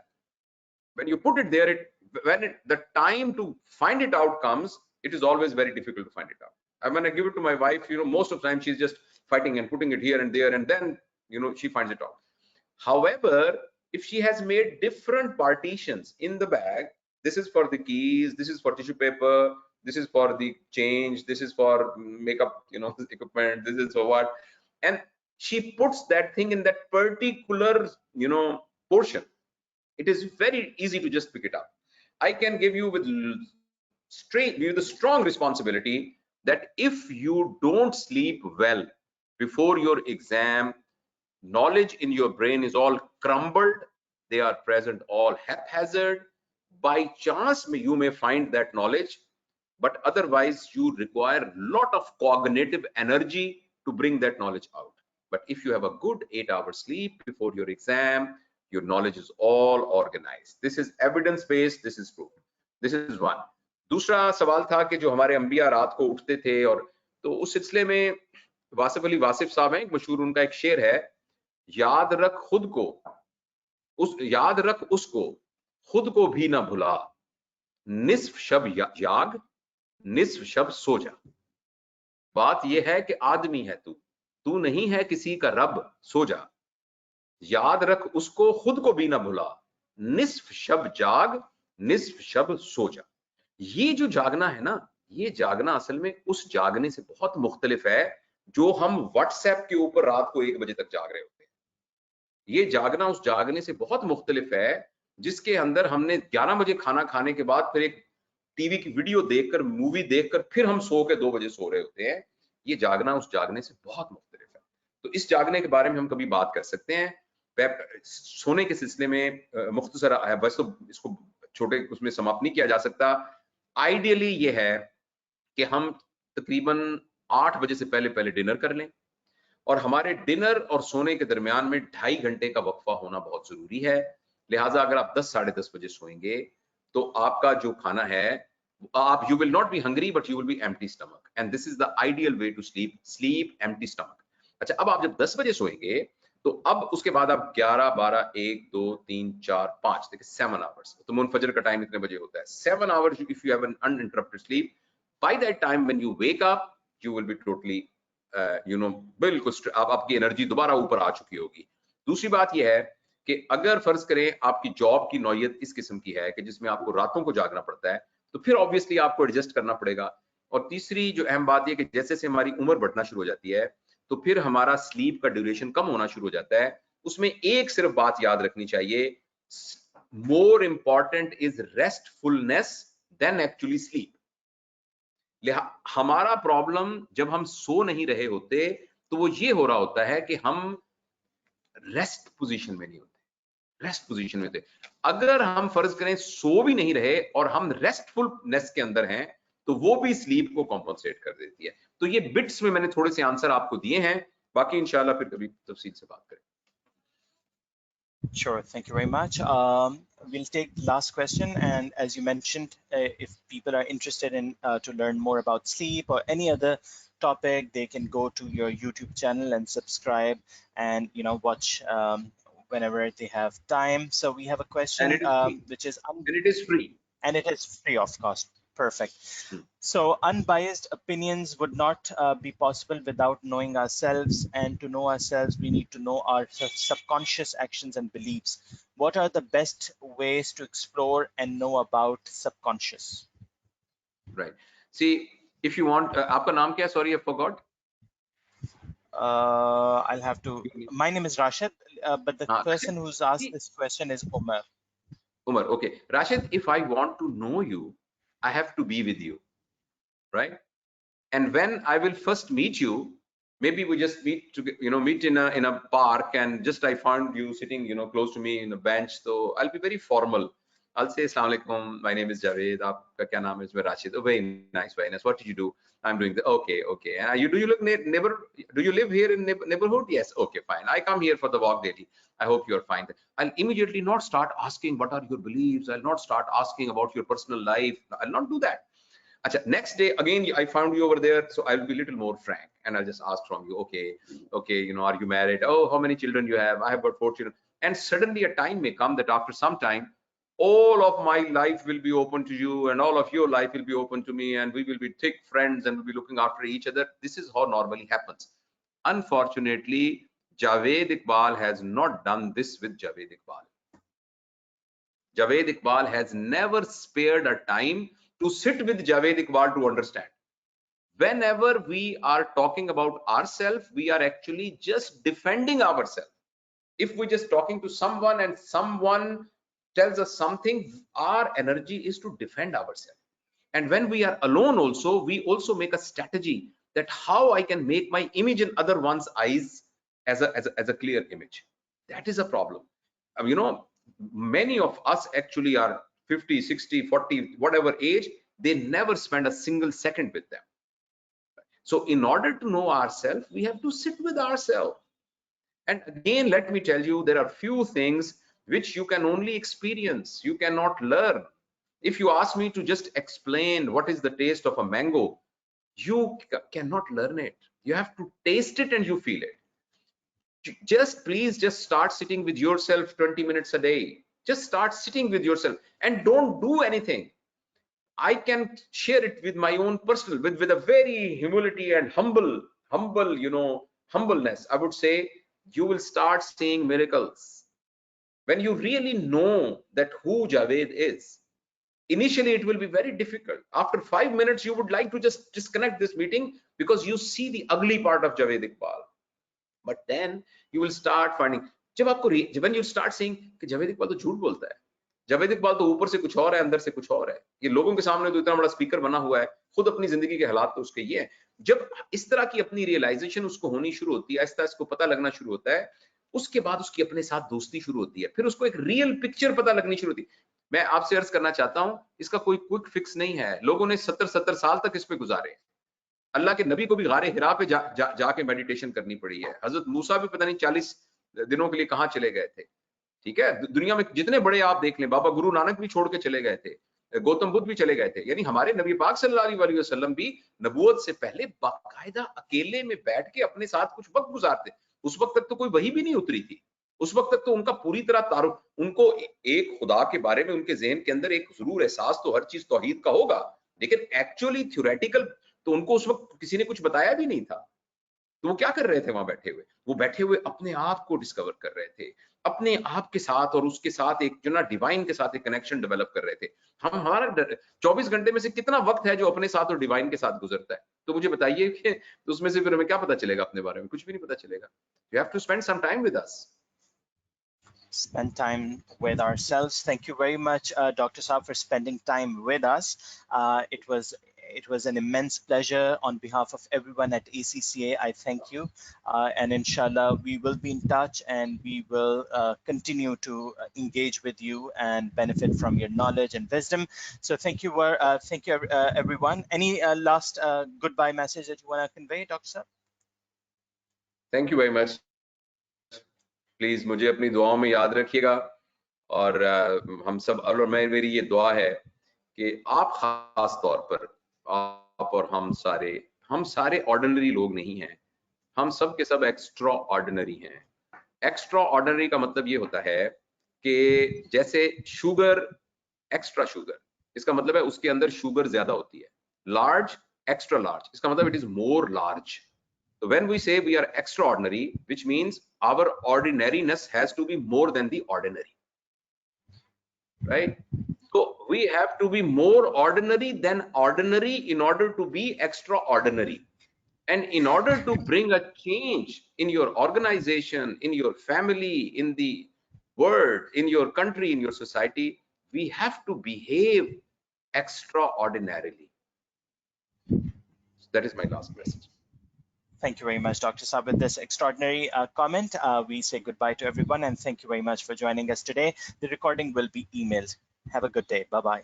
When you put it there, the time to find it out comes, it is always very difficult to find it out. And when I give it to my wife, most of the time she's just fighting and putting it here and there, and then, she finds it out. However, if she has made different partitions in the bag, this is for the keys, this is for tissue paper, this is for the change, this is for makeup, equipment, this is for what, and she puts that thing in that particular, portion, it is very easy to just pick it up. I can give you with the strong responsibility that if you don't sleep well before your exam, knowledge in your brain is all crumbled, they are present all haphazard. By chance you may find that knowledge, but otherwise you require a lot of cognitive energy to bring that knowledge out. But if you have a good 8-hour sleep before your exam, your knowledge is all organized. This is evidence based, this is proof. This is one. दूसरा सवाल था कि जो हमारे अंबिया रात को उठते थे, और तो उस सिलसिले में वासिफ अली वासिफ साहब हैं, एक मशहूर उनका एक शेर है, याद रख उसको खुद को भी ना भुला, निस्फ शब जाग निस्फ शब सो जा। बात यह है कि आदमी है तू नहीं है किसी का रब, सो जा, याद रख उसको खुद को भी ना भुला, निस्फ शब जाग निस्फ शब सो जा। ये जो जागना है ना, ये जागना असल में उस जागने से बहुत मुख्तलिफ है जो हम व्हाट्सएप के ऊपर रात को 1 बजे तक जाग रहे होते हैं। ये जागना उस जागने से बहुत मुख्तलिफ है जिसके अंदर हमने 11 बजे खाना खाने के बाद फिर एक टीवी की वीडियो देखकर, मूवी देखकर फिर हम सो के 2 बजे सो रहे होते हैं। ये जागना उस जागने से बहुत मुख्तलिफ है। तो इस जागने के बारे में हम कभी बात कर सकते हैं। सोने के सिलसिले में मुख्तसर है, बस तो इसको छोटे उसमें समाप्त नहीं किया जा सकता। आइडियली ये है कि हम तकरीबन 8 बजे से पहले पहले डिनर कर लें, और हमारे डिनर और सोने के दरमियान में 2.5 घंटे का वक्फा होना बहुत जरूरी है। लिहाजा अगर आप 10 साढ़े 10 बजे सोएंगे तो आपका जो खाना है, आप you will not be hungry but you will be empty stomach, and this is the ideal way to sleep empty stomach. अच्छा, अब आप जब 10 बजे सोएंगे तो अब उसके बाद आप 11 12 1 2 3 4 5 देखिए 7 आवर्स, तो मुनफजर का टाइम इतने बजे होता है, 7 hours if you have an uninterrupted sleep, by that time when you wake up you will be totally बिल्कुल आप, आपकी एनर्जी दोबारा ऊपर आ चुकी होगी। दूसरी बात यह है कि अगर फर्ज करें आपकी जॉब की नौयत इस किस्म की है कि जिसमें आपको रातों को जागना पड़ता है, तो फिर ऑब्वियसली आपको एडजस्ट करना पड़ेगा। और तीसरी जो अहम बात यह कि जैसे जैसे हमारी उम्र बढ़ना शुरू हो जाती है तो फिर हमारा स्लीप का ड्यूरेशन कम होना शुरू हो जाता है। उसमें एक सिर्फ बात याद रखनी चाहिए, more important is restfulness than actually sleep. हमारा प्रॉब्लम जब हम सो नहीं रहे होते तो वो ये हो रहा होता है कि हम रेस्ट पोजीशन में नहीं होते, रेस्ट पोजीशन में होते। अगर हम फर्ज करें सो भी नहीं रहे और हम रेस्टफुलनेस के अंदर हैं तो वो भी स्लीप को कॉम्पनसेट कर देती है। तो ये बिट्स में मैंने थोड़े से आंसर आपको दिए हैं, बाकी इंशाल्लाह फिर कभी तफसील से बात करें। Sure, thank you very much. We'll take the last question, and as you mentioned, if people are interested in to learn more about sleep or any other topic, they can go to your YouTube channel and subscribe, and watch whenever they have time. So we have a And question it is free. which is And it is free. and it is free of cost. Perfect. So unbiased opinions would not be possible without knowing ourselves, and to know ourselves we need to know our subconscious actions and beliefs. What are the best ways to explore and know about subconscious? Right. See, if you want, आपका नाम क्या है? Sorry, I forgot. I'll have to. My name is Rashid, but the person who's asked this question is Umar. Umar, okay. Rashid, if I want to know you, I have to be with you, right? And when I will first meet you, maybe we just meet to meet in a park, and just I found you sitting close to me in a bench, so I'll be very formal. I'll say assalamu alaikum, my name is Javed, aapka kya naam is? Rashid. Oh, very nice, very nice. What did you do? I'm doing the okay. And do you look neighbor, do you live here in neighborhood? Yes. Okay, fine. I come here for the walk daily. I hope you're fine. I'll immediately not start asking what are your beliefs. I'll not start asking about your personal life. I'll not do that. Achha, next day again I found you over there, so I'll be a little more frank and I'll just ask from you, okay, are you married? Oh, how many children you have? I have got 4 children. And suddenly a time may come that after some time all of my life will be open to you and all of your life will be open to me, and we will be thick friends and we'll be looking after each other. This is how normally happens. Unfortunately, Javed Iqbal has not done this with Javed Iqbal. Javed Iqbal has never spared a time to sit with Javed Iqbal to understand. Whenever we are talking about ourselves, we are actually just defending ourselves. If we're just talking to someone and someone tells us something, our energy is to defend ourselves. And when we are alone also, we also make a strategy that how I can make my image in other one's eyes as a clear image. That is a problem. Many of us actually are 50, 60, 40, whatever age, they never spend a single second with them. So in order to know ourselves, we have to sit with ourselves. And again, let me tell you, there are few things which you can only experience, you cannot learn. If you ask me to just explain what is the taste of a mango, you cannot learn it. You have to taste it and you feel it. Please just start sitting with yourself 20 minutes a day. Just start sitting with yourself and don't do anything. I can share it with my own personal, with a very humility and humbleness. I would say you will start seeing miracles when you really know that who Javed is. Initially, it will be very difficult. After 5 minutes, you would like to just disconnect this meeting because you see the ugly part of Javed Iqbal. But then you will start finding, when you start seeing कि Javed Iqbal तो झूठ बोलता है, जावेद इकबाल तो ऊपर से कुछ और है, अंदर से कुछ और है, ये लोगों के सामने तो इतना बड़ा स्पीकर बना हुआ है, खुद अपनी जिंदगी के हालात तो उसके ये है। जब इस तरह की अपनी रियलाइजेशन उसको होनी शुरू होती है, आहिस्ता इसको पता लगना शुरू होता है, उसके बाद उसकी अपने साथ दोस्ती शुरू होती है, फिर उसको एक रियल पिक्चर पता लगनी शुरू होती है। मैं आपसे अर्ज करना चाहता हूं, इसका कोई क्विक फिक्स नहीं है। लोगों ने 70 साल तक इस पे गुजारे। अल्लाह के नबी को भी गारे हिरा पे जाके मेडिटेशन करनी पड़ी है। हजरत मूसा भी पता नहीं 40 दिनों के लिए कहाँ चले गए थे। ठीक है, दुनिया में जितने बड़े आप देख लें, बाबा गुरु नानक भी छोड़ के चले गए थे, गौतम बुद्ध भी चले गए थे। यानी हमारे नबी पाक सल्लल्लाहु अलैहि वसल्लम भी नबूवत से पहले बाकायदा अकेले में बैठ के अपने साथ कुछ वक्त गुजारते। उस वक्त तक तो कोई वही भी नहीं उतरी थी। उस वक्त तक तो उनका पूरी तरह तारुफ, उनको एक खुदा के बारे में उनके जहन के अंदर एक जरूर एहसास तो हर चीज तौहीद का होगा, लेकिन एक्चुअली थ्योरेटिकल तो उनको उस वक्त किसी ने कुछ बताया भी नहीं था। तो वो क्या कर रहे थे वहां बैठे हुए? वो बैठे हुए अपने आप को डिस्कवर कर रहे थे, अपने आप के साथ, और उसके साथ एक जो ना डिवाइन के साथ एक कनेक्शन डेवलप कर रहे थे। हम हमारा 24 घंटे में से कितना वक्त है जो अपने साथ और डिवाइन के साथ गुजरता है? तो मुझे बताइए कि उसमें से फिर हमें क्या पता चलेगा अपने बारे में? कुछ भी नहीं पता चलेगा। You have to spend some time with us. Spend time with ourselves. Thank you very much, Dr. Saab, for spending time with us. It was an immense pleasure. On behalf of everyone at ACCA, I thank you, and inshallah we will be in touch, and we will continue to engage with you and benefit from your knowledge and wisdom. So thank you, everyone. Any last goodbye message that you want to convey, Dr. Saab? Thank you very much. Please मुझे अपनी दुआओं में याद रखिएगा, और हम सब, और मेरी ये दुआ है कि आप खास तौर पर, आप और हम सारे ऑर्डिनरी लोग नहीं हैं, हम सब के सब एक्स्ट्रा ऑर्डिनरी हैं। एक्स्ट्रा ऑर्डिनरी का मतलब ये होता है कि जैसे शुगर, एक्स्ट्रा शुगर, इसका मतलब है उसके अंदर शुगर ज्यादा होती है। लार्ज, एक्स्ट्रा लार्ज, इसका मतलब it is more large. So when we say we are extraordinary, which means our ordinariness has to be more than the ordinary, right? So we have to be more ordinary than ordinary in order to be extraordinary. And in order to bring a change in your organization, in your family, in the world, in your country, in your society, we have to behave extraordinarily. That is my last message. Thank you very much, Dr. Saab. With this extraordinary comment, we say goodbye to everyone, and thank you very much for joining us today. The recording will be emailed. Have a good day. Bye-bye.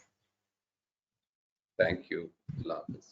Thank you. Allah Hafiz.